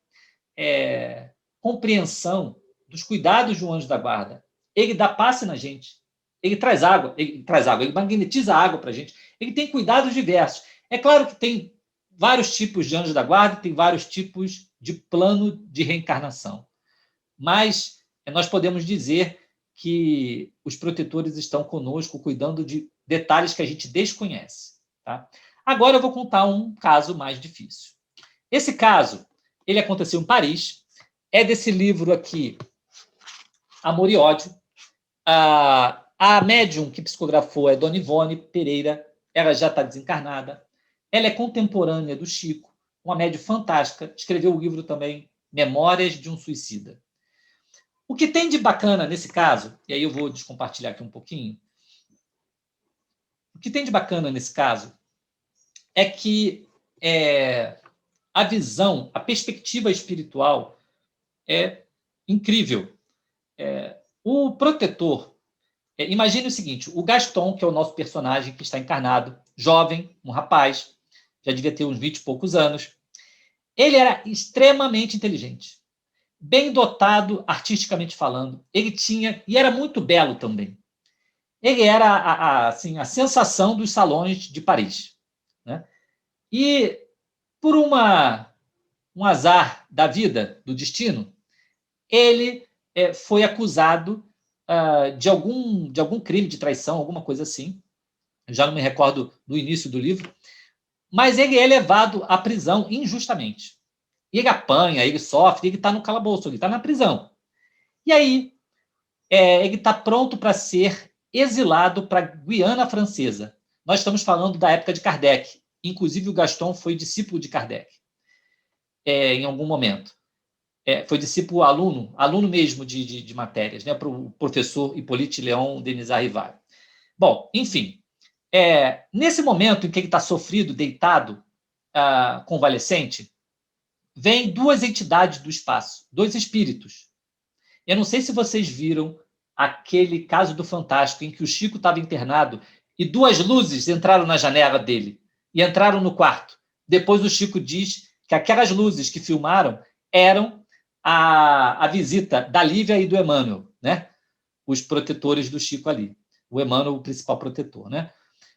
compreensão dos cuidados do anjo da guarda. Ele dá passe na gente. Ele traz água, ele magnetiza a água para a gente. Ele tem cuidados diversos. É claro que tem vários tipos de anjo da guarda, tem vários tipos de plano de reencarnação. Mas nós podemos dizer que os protetores estão conosco, cuidando de detalhes que a gente desconhece. Tá? Agora eu vou contar um caso mais difícil. Esse caso, ele aconteceu em Paris, é desse livro aqui, Amor e Ódio. A médium que psicografou é Dona Ivone Pereira, ela já está desencarnada. Ela é contemporânea do Chico, uma médium fantástica, escreveu o livro também Memórias de um Suicida. O que tem de bacana nesse caso, e aí eu vou descompartilhar aqui um pouquinho, o que tem de bacana nesse caso é que a visão, a perspectiva espiritual é incrível. O protetor, imagine o seguinte, o Gaston, que é o nosso personagem que está encarnado, jovem, um rapaz, já devia ter uns 20 e poucos anos, ele era extremamente inteligente, bem dotado artisticamente falando, ele tinha, e era muito belo também. Ele era assim, a sensação dos salões de Paris, né? E por um azar da vida, do destino, ele foi acusado de algum crime de traição, alguma coisa assim. Eu já não me recordo do início do livro, mas ele é levado à prisão injustamente. E ele apanha, ele sofre, ele está no calabouço, ele está na prisão. E aí, ele está pronto para ser exilado para a Guiana Francesa. Nós estamos falando da época de Kardec. Inclusive, o Gaston foi discípulo de Kardec, em algum momento. Foi discípulo, aluno mesmo de matérias, né, para o professor Hippolyte Léon Denis Arrivai. Bom, enfim, nesse momento em que ele está sofrido, deitado, convalescente, vêm duas entidades do espaço, dois espíritos. Eu não sei se vocês viram aquele caso do Fantástico em que o Chico estava internado e duas luzes entraram na janela dele e entraram no quarto. Depois o Chico diz que aquelas luzes que filmaram eram a visita da Lívia e do Emmanuel, né? Os protetores do Chico ali. O Emmanuel, o principal protetor, né?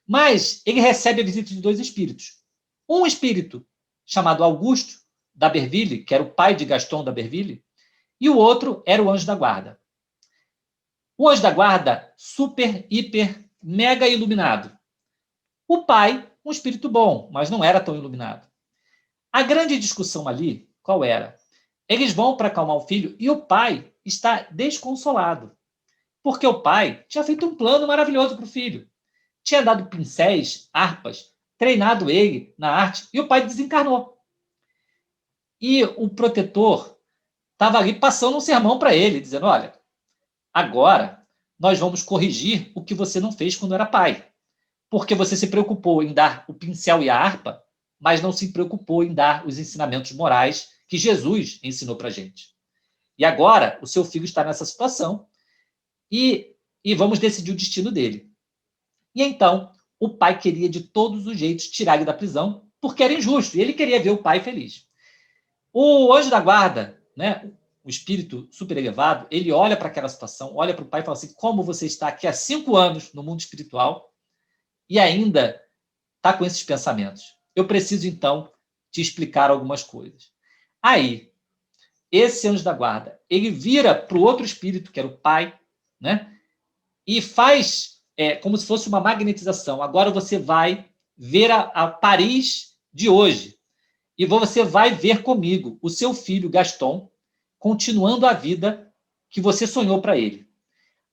Mas ele recebe a visita de dois espíritos. Um espírito chamado Augusto d'Aberville, que era o pai de Gaston d'Aberville, e o outro era o anjo da guarda. O anjo da guarda, super, hiper, mega iluminado. O pai, um espírito bom, mas não era tão iluminado. A grande discussão ali, qual era? Eles vão para acalmar o filho e o pai está desconsolado. Porque o pai tinha feito um plano maravilhoso para o filho. Tinha dado pincéis, harpas, treinado ele na arte e o pai desencarnou. E o protetor estava ali passando um sermão para ele, dizendo, olha, agora nós vamos corrigir o que você não fez quando era pai. Porque você se preocupou em dar o pincel e a harpa, mas não se preocupou em dar os ensinamentos morais que Jesus ensinou para a gente. E agora o seu filho está nessa situação e vamos decidir o destino dele. E então o pai queria de todos os jeitos tirar ele da prisão, porque era injusto, e ele queria ver o pai feliz. O anjo da guarda, né, o espírito super elevado, ele olha para aquela situação, olha para o pai e fala assim, como você está aqui há 5 anos no mundo espiritual e ainda está com esses pensamentos? Eu preciso, então, te explicar algumas coisas. Aí, esse anjo da guarda, ele vira para o outro espírito, que era o pai, né, e faz como se fosse uma magnetização. Agora você vai ver a Paris de hoje. E você vai ver comigo o seu filho, Gaston, continuando a vida que você sonhou para ele.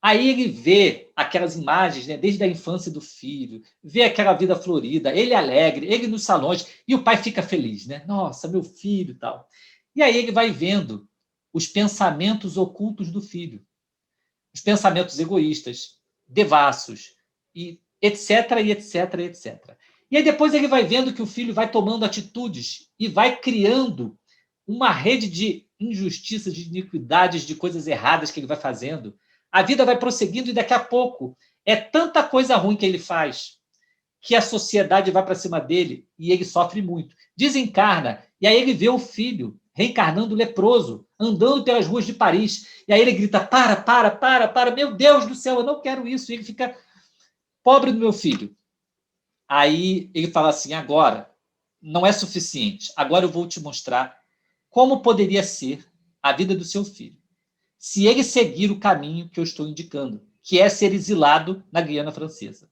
Aí ele vê aquelas imagens, né, desde a infância do filho, vê aquela vida florida, ele alegre, ele nos salões, e o pai fica feliz, né? Nossa, meu filho e tal. E aí ele vai vendo os pensamentos ocultos do filho, os pensamentos egoístas, devassos, e etc, e etc, e etc. E aí depois ele vai vendo que o filho vai tomando atitudes e vai criando uma rede de injustiças, de iniquidades, de coisas erradas que ele vai fazendo. A vida vai prosseguindo e daqui a pouco é tanta coisa ruim que ele faz que a sociedade vai para cima dele e ele sofre muito. Desencarna e aí ele vê o filho reencarnando leproso, andando pelas ruas de Paris. E aí ele grita, para, meu Deus do céu, eu não quero isso. E ele fica, pobre do meu filho. Aí ele fala assim, agora não é suficiente, agora eu vou te mostrar como poderia ser a vida do seu filho se ele seguir o caminho que eu estou indicando, que é ser exilado na Guiana Francesa.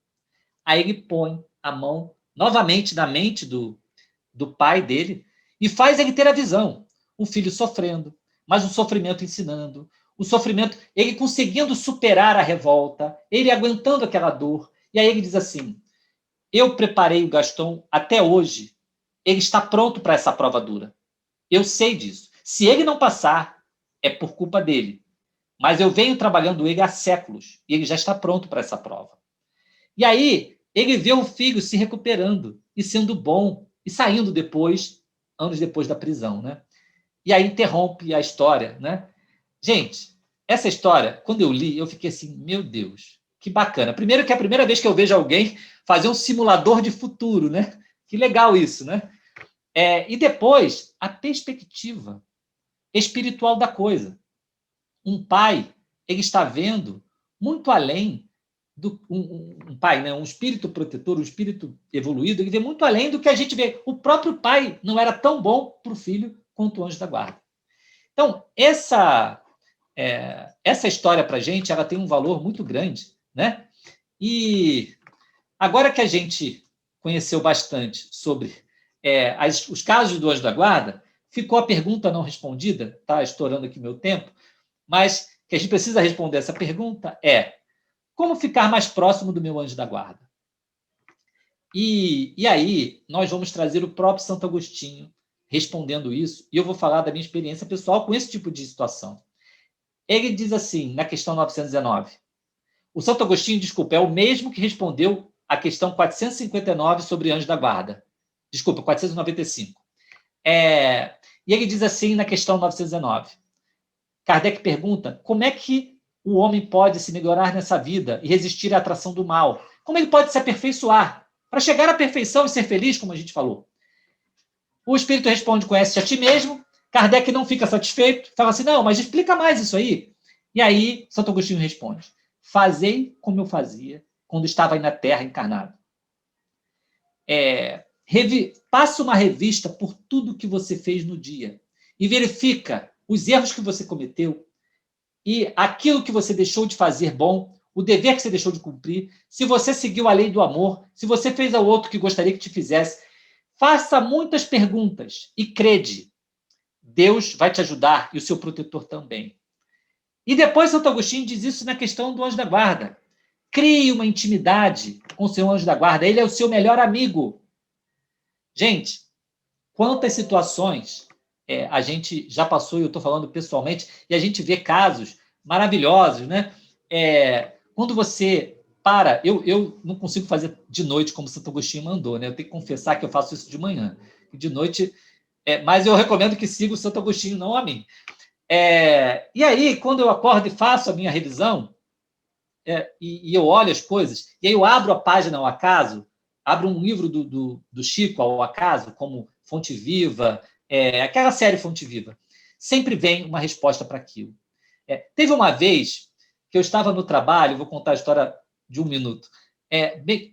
Aí ele põe a mão novamente na mente do pai dele e faz ele ter a visão. O filho sofrendo, mas o sofrimento ensinando, o sofrimento, ele conseguindo superar a revolta, ele aguentando aquela dor. E aí ele diz assim, eu preparei o Gaston até hoje, ele está pronto para essa prova dura. Eu sei disso. Se ele não passar, é por culpa dele. Mas eu venho trabalhando ele há séculos e ele já está pronto para essa prova. E aí, ele vê o filho se recuperando e sendo bom e saindo depois, anos depois da prisão, né? E aí interrompe a história, né? Gente, essa história, quando eu li, eu fiquei assim, meu Deus, que bacana. Primeiro que é a primeira vez que eu vejo alguém fazer um simulador de futuro, né? Que legal isso, né? E depois, a perspectiva espiritual da coisa. Um pai, ele está vendo muito além do um pai, né? Um espírito protetor, um espírito evoluído, ele vê muito além do que a gente vê. O próprio pai não era tão bom para o filho quanto o anjo da guarda. Então, essa história para a gente, ela tem um valor muito grande, né? E agora que a gente conheceu bastante sobre os casos do anjo da guarda, ficou a pergunta não respondida, está estourando aqui meu tempo, mas que a gente precisa responder essa pergunta como ficar mais próximo do meu anjo da guarda? E aí nós vamos trazer o próprio Santo Agostinho respondendo isso, e eu vou falar da minha experiência pessoal com esse tipo de situação. Ele diz assim, na questão 919, o Santo Agostinho, desculpa, é o mesmo que respondeu a questão 459 sobre anjo da guarda. Desculpa, 495. E ele diz assim na questão 919, Kardec pergunta como é que o homem pode se melhorar nessa vida e resistir à atração do mal? Como ele pode se aperfeiçoar para chegar à perfeição e ser feliz, como a gente falou? O Espírito responde, conhece a ti mesmo. Kardec não fica satisfeito, fala assim, não, mas explica mais isso aí. E aí, Santo Agostinho responde, fazei como eu fazia quando estava aí na Terra encarnado. Passa uma revista por tudo que você fez no dia e verifica os erros que você cometeu e aquilo que você deixou de fazer bom, o dever que você deixou de cumprir, se você seguiu a lei do amor, se você fez ao outro que gostaria que te fizesse. Faça muitas perguntas e crede. Deus vai te ajudar e o seu protetor também. E depois Santo Agostinho diz isso na questão do anjo da guarda. Crie uma intimidade com o seu anjo da guarda. Ele é o seu melhor amigo. Gente, quantas situações a gente já passou, e eu estou falando pessoalmente, e a gente vê casos maravilhosos, né? Quando você para, eu não consigo fazer de noite como Santo Agostinho mandou, né? Eu tenho que confessar que eu faço isso de manhã. E de noite, mas eu recomendo que siga o Santo Agostinho, não a mim. E aí, quando eu acordo e faço a minha revisão, e eu olho as coisas, e aí eu abro a página ao acaso, abro um livro do Chico ao acaso, como Fonte Viva, aquela série Fonte Viva, sempre vem uma resposta para aquilo. Teve uma vez que eu estava no trabalho, vou contar a história de 1 minuto,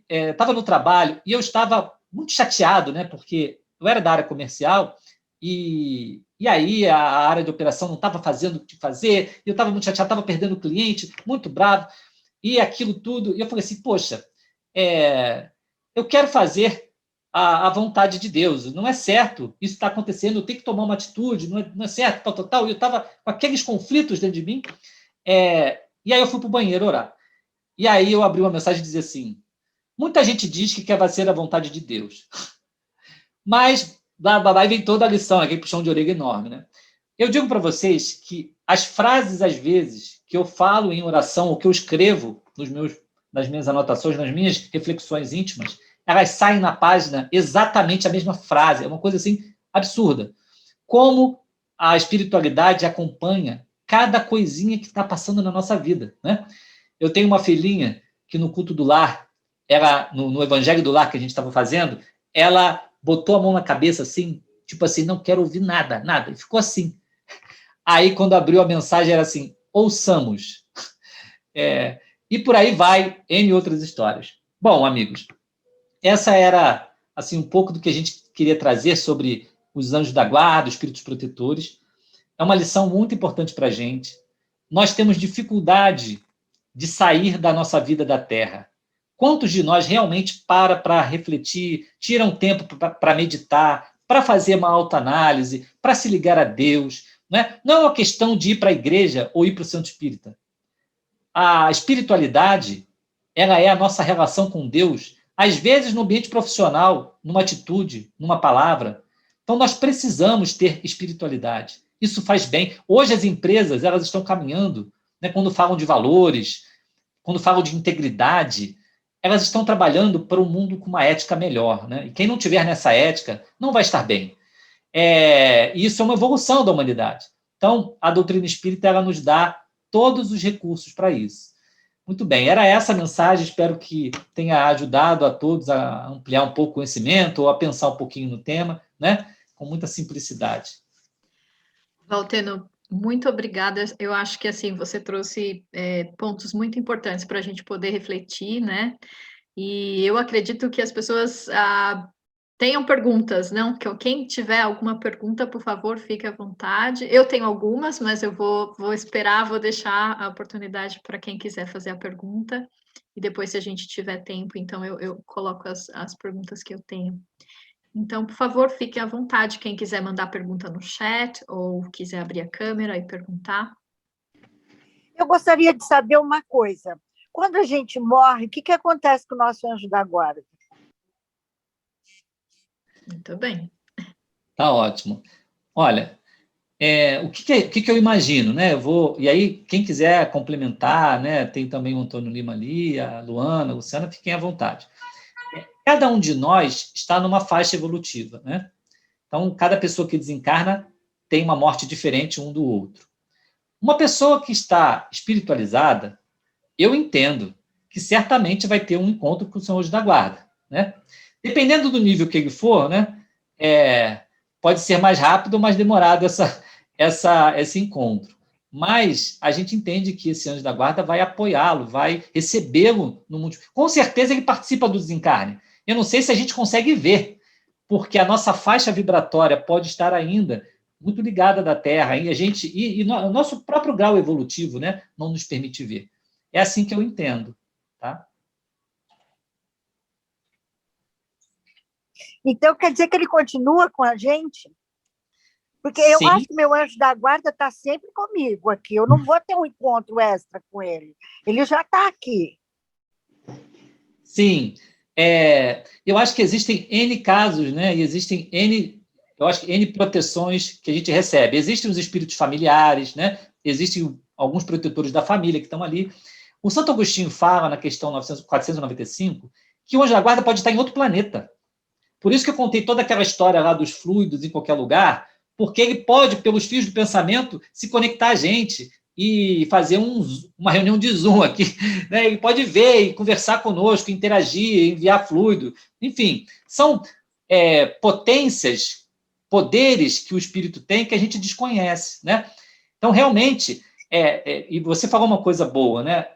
estava no trabalho e eu estava muito chateado, né, porque eu era da área comercial e aí a área de operação não estava fazendo o que fazer, eu estava muito chateado, estava perdendo o cliente, muito bravo, e aquilo tudo, e eu falei assim, poxa, eu quero fazer a vontade de Deus, não é certo, isso está acontecendo, eu tenho que tomar uma atitude, não é certo, tal, e eu estava com aqueles conflitos dentro de mim, e aí eu fui para o banheiro orar. E aí eu abri uma mensagem e dizia assim, muita gente diz que quer fazer a vontade de Deus, mas aí vem toda a lição, aquele puxão de orelha enorme, né? Eu digo para vocês que as frases, às vezes, que eu falo em oração, ou que eu escrevo nas minhas anotações, nas minhas reflexões íntimas, elas saem na página exatamente a mesma frase, é uma coisa assim absurda. Como a espiritualidade acompanha cada coisinha que está passando na nossa vida, né? Eu tenho uma filhinha que no culto do lar, no evangelho do lar que a gente estava fazendo, ela botou a mão na cabeça assim, tipo assim, não quero ouvir nada, nada, e ficou assim. Aí, quando abriu a mensagem, era assim, ouçamos. E por aí vai, N outras histórias. Bom, amigos, essa era assim um pouco do que a gente queria trazer sobre os anjos da guarda, os espíritos protetores. É uma lição muito importante para a gente. Nós temos dificuldade de sair da nossa vida da Terra. Quantos de nós realmente para refletir, tiram tempo para meditar, para fazer uma autoanálise, para se ligar a Deus? Não é uma questão de ir para a igreja ou ir para o centro espírita. A espiritualidade, ela é a nossa relação com Deus, às vezes no ambiente profissional, numa atitude, numa palavra. Então, nós precisamos ter espiritualidade. Isso faz bem. Hoje, as empresas elas estão caminhando, né, quando falam de valores, quando falam de integridade, elas estão trabalhando para um mundo com uma ética melhor, né? E quem não tiver nessa ética não vai estar bem. Isso é uma evolução da humanidade. Então, a doutrina espírita ela nos dá todos os recursos para isso. Muito bem, era essa a mensagem, espero que tenha ajudado a todos a ampliar um pouco o conhecimento ou a pensar um pouquinho no tema, né? Com muita simplicidade. Valteno, muito obrigada. Eu acho que assim você trouxe pontos muito importantes para a gente poder refletir, né? E eu acredito que as pessoas tenham perguntas, não? Que quem tiver alguma pergunta, por favor, fique à vontade. Eu tenho algumas, mas eu vou esperar, vou deixar a oportunidade para quem quiser fazer a pergunta. E depois, se a gente tiver tempo, então eu coloco as perguntas que eu tenho. Então, por favor, fique à vontade, quem quiser mandar pergunta no chat ou quiser abrir a câmera e perguntar. Eu gostaria de saber uma coisa. Quando a gente morre, o que acontece com o nosso anjo da guarda? Muito bem. Tá ótimo. Olha, o que eu imagino, né? E aí, quem quiser complementar, né? Tem também o Antônio Lima ali, a Luana, a Luciana, fiquem à vontade. Cada um de nós está numa faixa evolutiva, né? Então, cada pessoa que desencarna tem uma morte diferente um do outro. Uma pessoa que está espiritualizada, eu entendo que certamente vai ter um encontro com o seu anjo da guarda, né? Dependendo do nível que ele for, né? Pode ser mais rápido ou mais demorado esse encontro. Mas a gente entende que esse anjo da guarda vai apoiá-lo, vai recebê-lo no mundo. Com certeza ele participa do desencarne. Eu não sei se a gente consegue ver, porque a nossa faixa vibratória pode estar ainda muito ligada da Terra, e o nosso próprio grau evolutivo, né, não nos permite ver. É assim que eu entendo. Tá? Então, quer dizer que ele continua com a gente? Porque eu Sim. acho que meu anjo da guarda está sempre comigo aqui. Eu não vou ter um encontro extra com ele. Ele já está aqui. Sim. Eu acho que existem N casos, né? E existem N proteções que a gente recebe. Existem os espíritos familiares, né? Existem alguns protetores da família que estão ali. O Santo Agostinho fala, na questão 495, que o anjo da guarda pode estar em outro planeta. Por isso que eu contei toda aquela história lá dos fluidos em qualquer lugar, porque ele pode, pelos fios do pensamento, se conectar a gente, e fazer uma reunião de Zoom aqui, né? Ele pode ver e conversar conosco, interagir, enviar fluido, enfim, são potências, poderes que o espírito tem que a gente desconhece, né? Então, realmente, e você falou uma coisa boa, né?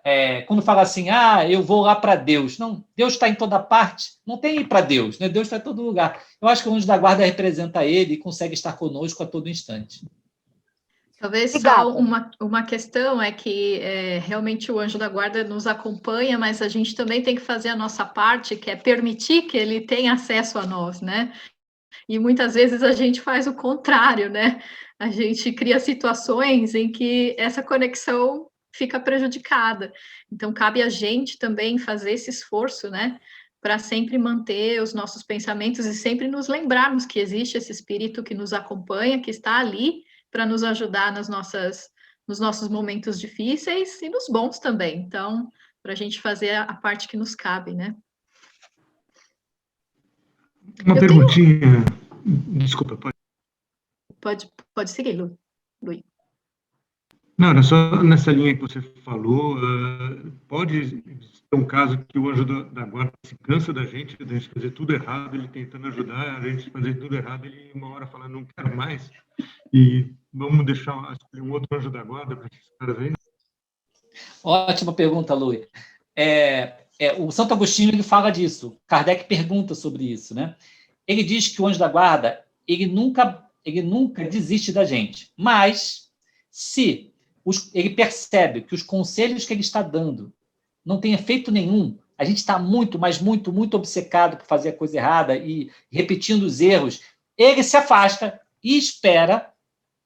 Quando fala assim, eu vou lá para Deus. Não, Deus está em toda parte, não tem ir para Deus, né? Deus está em todo lugar. Eu acho que o anjo da guarda representa ele e consegue estar conosco a todo instante. Talvez Obrigada. só uma questão é que realmente o anjo da guarda nos acompanha, mas a gente também tem que fazer a nossa parte, que é permitir que ele tenha acesso a nós, né? E muitas vezes a gente faz o contrário, né? A gente cria situações em que essa conexão fica prejudicada. Então, cabe a gente também fazer esse esforço, né? Para sempre manter os nossos pensamentos e sempre nos lembrarmos que existe esse espírito que nos acompanha, que está ali para nos ajudar nos nossos momentos difíceis e nos bons também. Então, para a gente fazer a parte que nos cabe, né? Uma perguntinha. Desculpa, Pode seguir, Luiz. Não, era só nessa linha que você falou. Pode ter um caso que o anjo da guarda se cansa da gente fazer tudo errado, ele tentando ajudar a gente a fazer tudo errado, ele uma hora fala, não quero mais, e vamos escolher um outro anjo da guarda para esses caras aí? Ótima pergunta, Luiz. O Santo Agostinho ele fala disso. Kardec pergunta sobre isso, né? Ele diz que o anjo da guarda ele nunca desiste da gente, mas se ele percebe que os conselhos que ele está dando não têm efeito nenhum, a gente está muito, mas muito, muito obcecado por fazer a coisa errada e repetindo os erros, ele se afasta e espera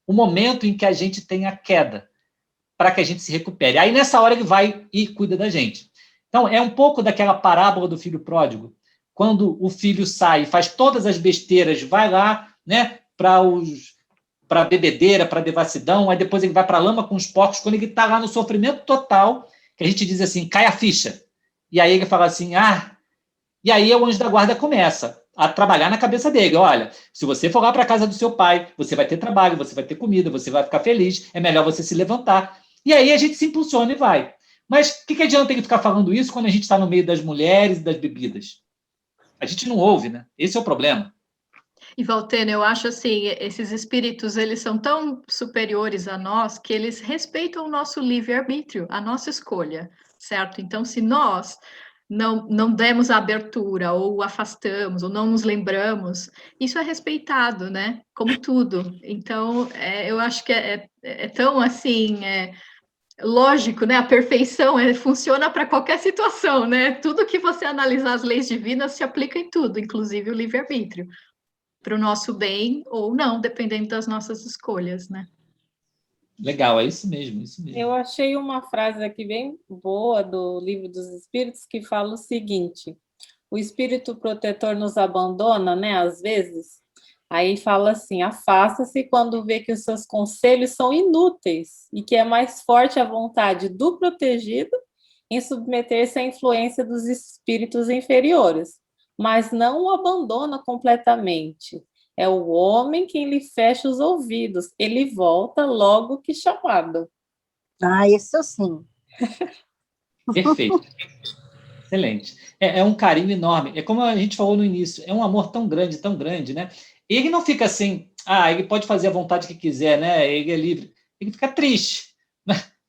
o momento em que a gente tem a queda, para que a gente se recupere. Aí, nessa hora, ele vai e cuida da gente. Então, é um pouco daquela parábola do filho pródigo, quando o filho sai, faz todas as besteiras, vai lá, né, para a bebedeira, para a devassidão, aí depois ele vai para a lama com os porcos, quando ele está lá no sofrimento total, que a gente diz assim, cai a ficha. E aí ele fala assim, e aí o anjo da guarda começa a trabalhar na cabeça dele. Olha, se você for lá para a casa do seu pai, você vai ter trabalho, você vai ter comida, você vai ficar feliz, é melhor você se levantar. E aí a gente se impulsiona e vai. Mas o que adianta ele ficar falando isso quando a gente está no meio das mulheres e das bebidas? A gente não ouve, né? Esse é o problema. E, Valtênio, eu acho assim, esses espíritos, eles são tão superiores a nós que eles respeitam o nosso livre-arbítrio, a nossa escolha, certo? Então, se nós não demos a abertura, ou afastamos, ou não nos lembramos, isso é respeitado, né? Como tudo. Então, eu acho que é tão, assim, lógico, né? A perfeição funciona para qualquer situação, né? Tudo que você analisar as leis divinas se aplica em tudo, inclusive o livre-arbítrio, para o nosso bem ou não, dependendo das nossas escolhas, né? Legal, é isso mesmo, isso mesmo. Eu achei uma frase aqui bem boa do Livro dos Espíritos que fala o seguinte: o espírito protetor nos abandona, né, às vezes. Aí fala assim, afasta-se quando vê que os seus conselhos são inúteis e que é mais forte a vontade do protegido em submeter-se à influência dos espíritos inferiores, mas não o abandona completamente. É o homem quem lhe fecha os ouvidos. Ele volta logo que chamado. Isso sim. Perfeito. Excelente. É um carinho enorme. É como a gente falou no início, é um amor tão grande, né? Ele não fica assim, ele pode fazer a vontade que quiser, né? Ele é livre. Ele fica triste.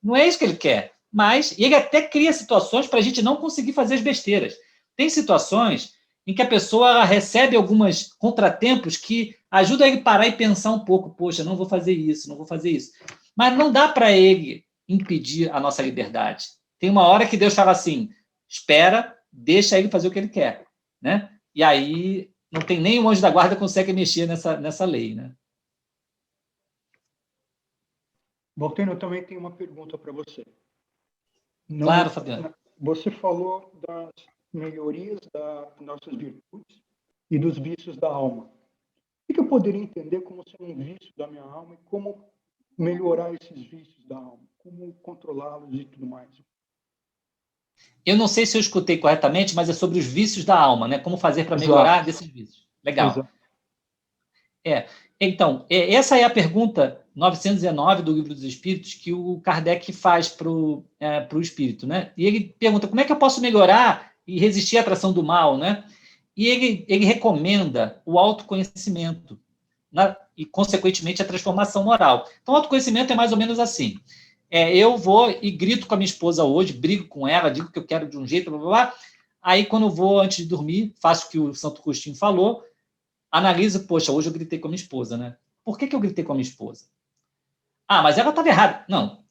Não é isso que ele quer. Mas ele até cria situações para a gente não conseguir fazer as besteiras. Tem situações em que a pessoa recebe alguns contratempos que ajudam ele a parar e pensar um pouco. Poxa, não vou fazer isso. Mas não dá para ele impedir a nossa liberdade. Tem uma hora que Deus fala assim, espera, deixa ele fazer o que ele quer, né? E aí não tem nem o anjo da guarda que consegue mexer nessa lei, né? Valtênio, eu também tenho uma pergunta para você. Claro, Fabiano. Você falou das melhorias das nossas virtudes e dos vícios da alma. O que eu poderia entender como sendo um vício da minha alma e como melhorar esses vícios da alma? Como controlá-los e tudo mais? Eu não sei se eu escutei corretamente, mas é sobre os vícios da alma, né? Como fazer para melhorar desses vícios. Legal. Exato. Então, essa é a pergunta 919 do Livro dos Espíritos, que o Kardec faz para o espírito, né? E ele pergunta, como é que eu posso melhorar e resistir à atração do mal, né? E ele recomenda o autoconhecimento, e, consequentemente, a transformação moral. Então, o autoconhecimento é mais ou menos assim. Eu vou e grito com a minha esposa hoje, brigo com ela, digo que eu quero de um jeito, blá, blá, blá. Aí, quando eu vou, antes de dormir, faço o que o Santo Agostinho falou, analiso, poxa, hoje eu gritei com a minha esposa, né? Por que eu gritei com a minha esposa? Mas ela estava errada. Não,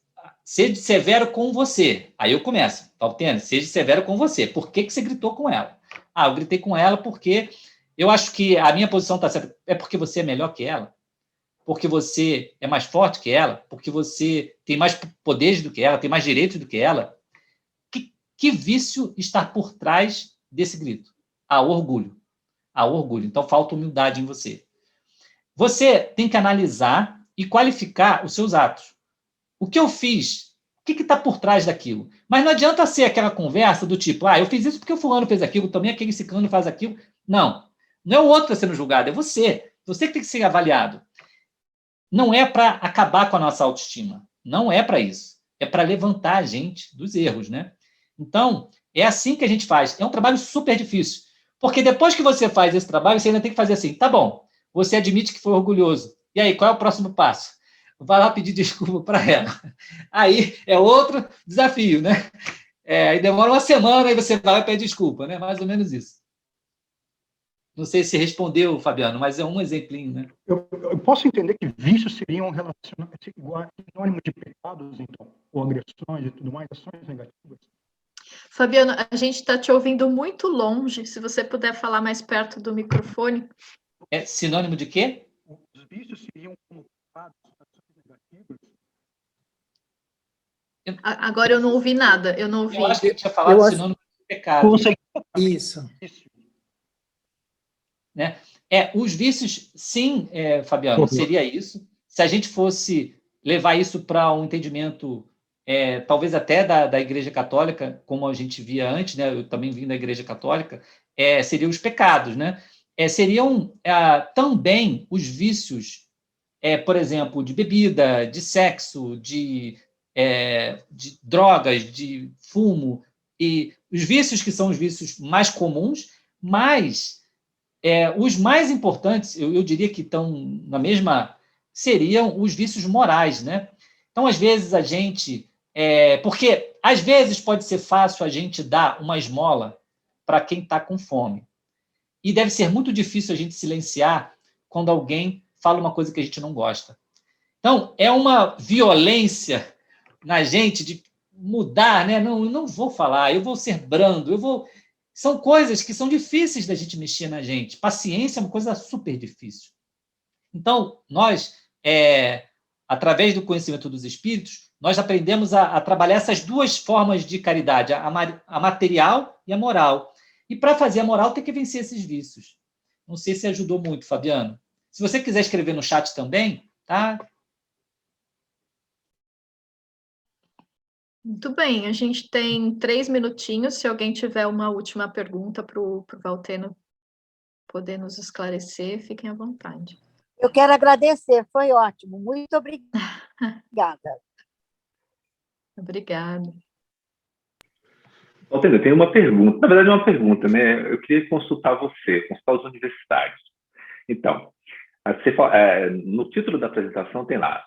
seja severo com você. Aí eu começo, Valtene, seja severo com você. Por que você gritou com ela? Eu gritei com ela porque eu acho que a minha posição está certa. É porque você é melhor que ela? Porque você é mais forte que ela? Porque você tem mais poderes do que ela? Tem mais direitos do que ela? Que vício está por trás desse grito? Orgulho. Orgulho. Então, falta humildade em você. Você tem que analisar e qualificar os seus atos. O que eu fiz? O que está por trás daquilo? Mas não adianta ser aquela conversa do tipo, eu fiz isso porque o fulano fez aquilo, também aquele ciclano faz aquilo. Não. Não é o outro que está sendo julgado, é você. Você que tem que ser avaliado. Não é para acabar com a nossa autoestima. Não é para isso. É para levantar a gente dos erros, né? Então, é assim que a gente faz. É um trabalho super difícil. Porque depois que você faz esse trabalho, você ainda tem que fazer assim, tá bom, você admite que foi orgulhoso. E aí, qual é o próximo passo? Vai lá pedir desculpa para ela. Aí é outro desafio, né? Aí demora uma semana, aí você vai e pede desculpa, né? Mais ou menos isso. Não sei se respondeu, Fabiano, mas é um exemplinho, né? Eu posso entender que vícios seriam sinônimo de pecados, então, ou agressões e tudo mais, ações negativas? Fabiano, a gente está te ouvindo muito longe. Se você puder falar mais perto do microfone. É sinônimo de quê? Os vícios seriam como pecados, ações negativas? Agora eu não ouvi nada. Eu não ouvi. Eu acho que ele tinha falado sinônimo de pecado. Isso. Né? Os vícios, sim, Fabiano, seria isso. Se a gente fosse levar isso para um entendimento, talvez até da Igreja Católica, como a gente via antes, né? Eu também vim da Igreja Católica, seriam os pecados, né? Seriam também os vícios, por exemplo, de bebida, de sexo, de drogas, de fumo, e os vícios que são os vícios mais comuns, mas os mais importantes, eu diria que estão na mesma, seriam os vícios morais, né? Então, às vezes, a gente... porque, às vezes, pode ser fácil a gente dar uma esmola para quem está com fome. E deve ser muito difícil a gente silenciar quando alguém fala uma coisa que a gente não gosta. Então, é uma violência na gente de mudar, né? Não, eu não vou falar, eu vou ser brando, São coisas que são difíceis da gente mexer na gente. Paciência é uma coisa super difícil. Então, nós, através do conhecimento dos espíritos, nós aprendemos a trabalhar essas duas formas de caridade, a material e a moral. E, para fazer a moral, tem que vencer esses vícios. Não sei se ajudou muito, Fabiano. Se você quiser escrever no chat também, tá? Muito bem, a gente tem 3 minutinhos. Se alguém tiver uma última pergunta para o Valteno poder nos esclarecer, fiquem à vontade. Eu quero agradecer, foi ótimo. Muito obrigada. Obrigada. Valteno, eu tenho uma pergunta. Na verdade, é uma pergunta, né? Eu queria consultar os universitários. Então, no título da apresentação tem lá,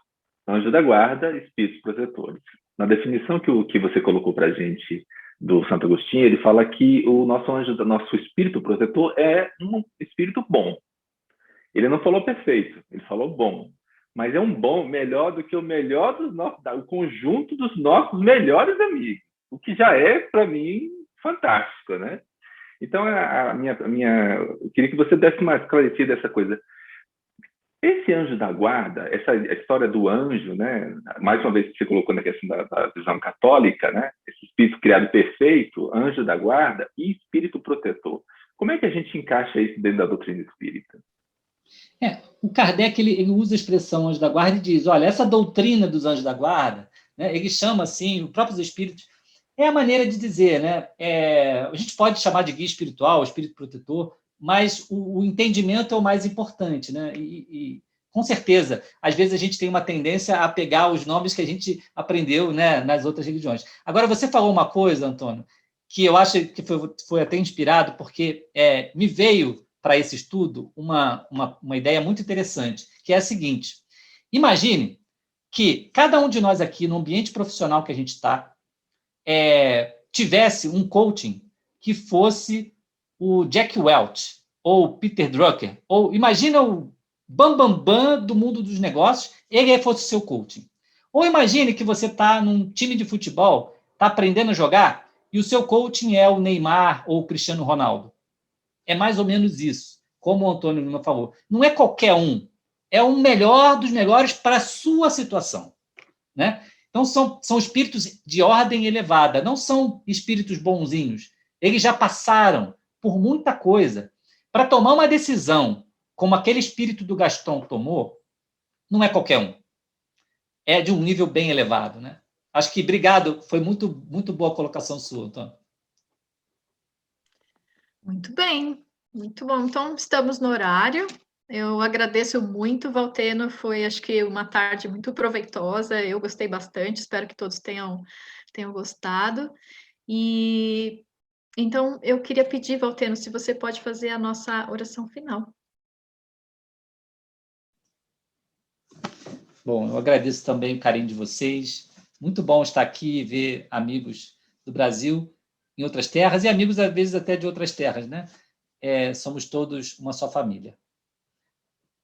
Anjo da Guarda, Espíritos Protetores. Na definição que você colocou para a gente do Santo Agostinho, ele fala que o nosso espírito protetor é um espírito bom. Ele não falou perfeito, ele falou bom. Mas é um bom melhor do que o conjunto dos nossos melhores amigos. O que já é, para mim, fantástico, né? Então, eu queria que você desse uma esclarecida essa coisa. Esse anjo da guarda, essa história do anjo, né? Mais uma vez que você colocou na questão da visão católica, né? Esse espírito criado perfeito, anjo da guarda e espírito protetor. Como é que a gente encaixa isso dentro da doutrina espírita? O Kardec ele usa a expressão anjo da guarda e diz, olha, essa doutrina dos anjos da guarda, né? Ele chama assim, os próprios espíritos, é a maneira de dizer, né? A gente pode chamar de guia espiritual, espírito protetor, mas o entendimento é o mais importante, né? E Com certeza. Às vezes a gente tem uma tendência a pegar os nomes que a gente aprendeu, né, nas outras religiões. Agora, você falou uma coisa, Antônio, que eu acho que foi até inspirado, porque me veio para esse estudo uma ideia muito interessante, que é a seguinte: imagine que cada um de nós aqui, no ambiente profissional que a gente está, tivesse um coaching que fosse o Jack Welch, ou Peter Drucker, ou imagina o bam do mundo dos negócios, ele fosse o seu coaching. Ou imagine que você está num time de futebol, está aprendendo a jogar, e o seu coaching é o Neymar ou o Cristiano Ronaldo. É mais ou menos isso, como o Antônio Lima falou. Não é qualquer um, é o melhor dos melhores para a sua situação, né? Então, são espíritos de ordem elevada, não são espíritos bonzinhos. Eles já passaram por muita coisa. Para tomar uma decisão, como aquele espírito do Gaston tomou, não é qualquer um. É de um nível bem elevado, né? Acho que, obrigado, foi muito, muito boa a colocação sua, Antônio. Muito bem, muito bom. Então, estamos no horário. Eu agradeço muito, Valteno. Foi, acho que, uma tarde muito proveitosa. Eu gostei bastante. Espero que todos tenham gostado. E então eu queria pedir, Valteno, se você pode fazer a nossa oração final. Bom, eu agradeço também o carinho de vocês. Muito bom estar aqui e ver amigos do Brasil em outras terras e amigos, às vezes, até de outras terras, né? Somos todos uma só família.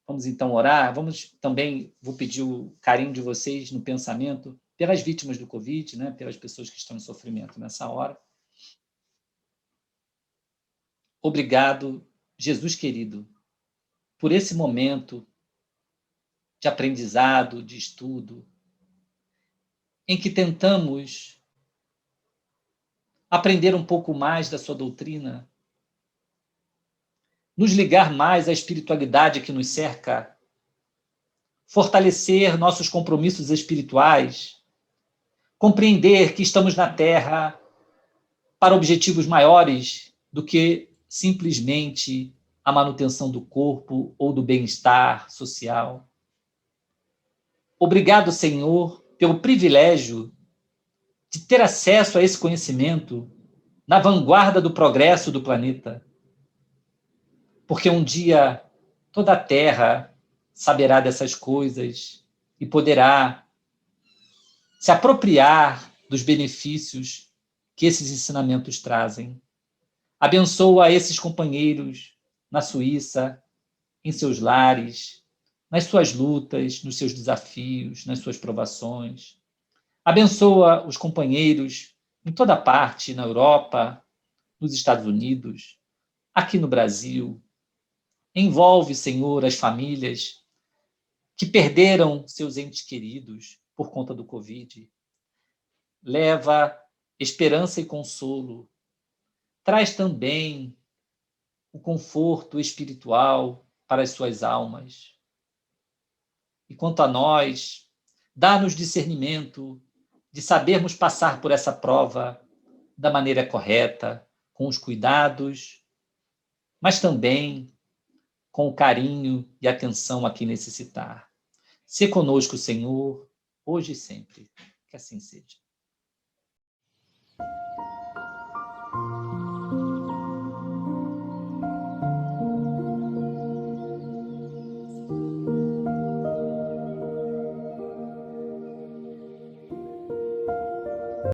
Vamos, então, orar. Vou pedir o carinho de vocês no pensamento pelas vítimas do Covid, né? Pelas pessoas que estão em sofrimento nessa hora. Obrigado, Jesus querido, por esse momento de aprendizado, de estudo, em que tentamos aprender um pouco mais da sua doutrina, nos ligar mais à espiritualidade que nos cerca, fortalecer nossos compromissos espirituais, compreender que estamos na Terra para objetivos maiores do que simplesmente a manutenção do corpo ou do bem-estar social. Obrigado, Senhor, pelo privilégio de ter acesso a esse conhecimento na vanguarda do progresso do planeta. Porque um dia toda a Terra saberá dessas coisas e poderá se apropriar dos benefícios que esses ensinamentos trazem. Abençoa esses companheiros na Suíça, em seus lares, nas suas lutas, nos seus desafios, nas suas provações. Abençoa os companheiros em toda parte, na Europa, nos Estados Unidos, aqui no Brasil. Envolve, Senhor, as famílias que perderam seus entes queridos por conta do Covid. Leva esperança e consolo. Traz também o conforto espiritual para as suas almas. E quanto a nós, dá-nos discernimento de sabermos passar por essa prova da maneira correta, com os cuidados, mas também com o carinho e atenção a quem necessitar. Se conosco, Senhor, hoje e sempre. Que assim seja.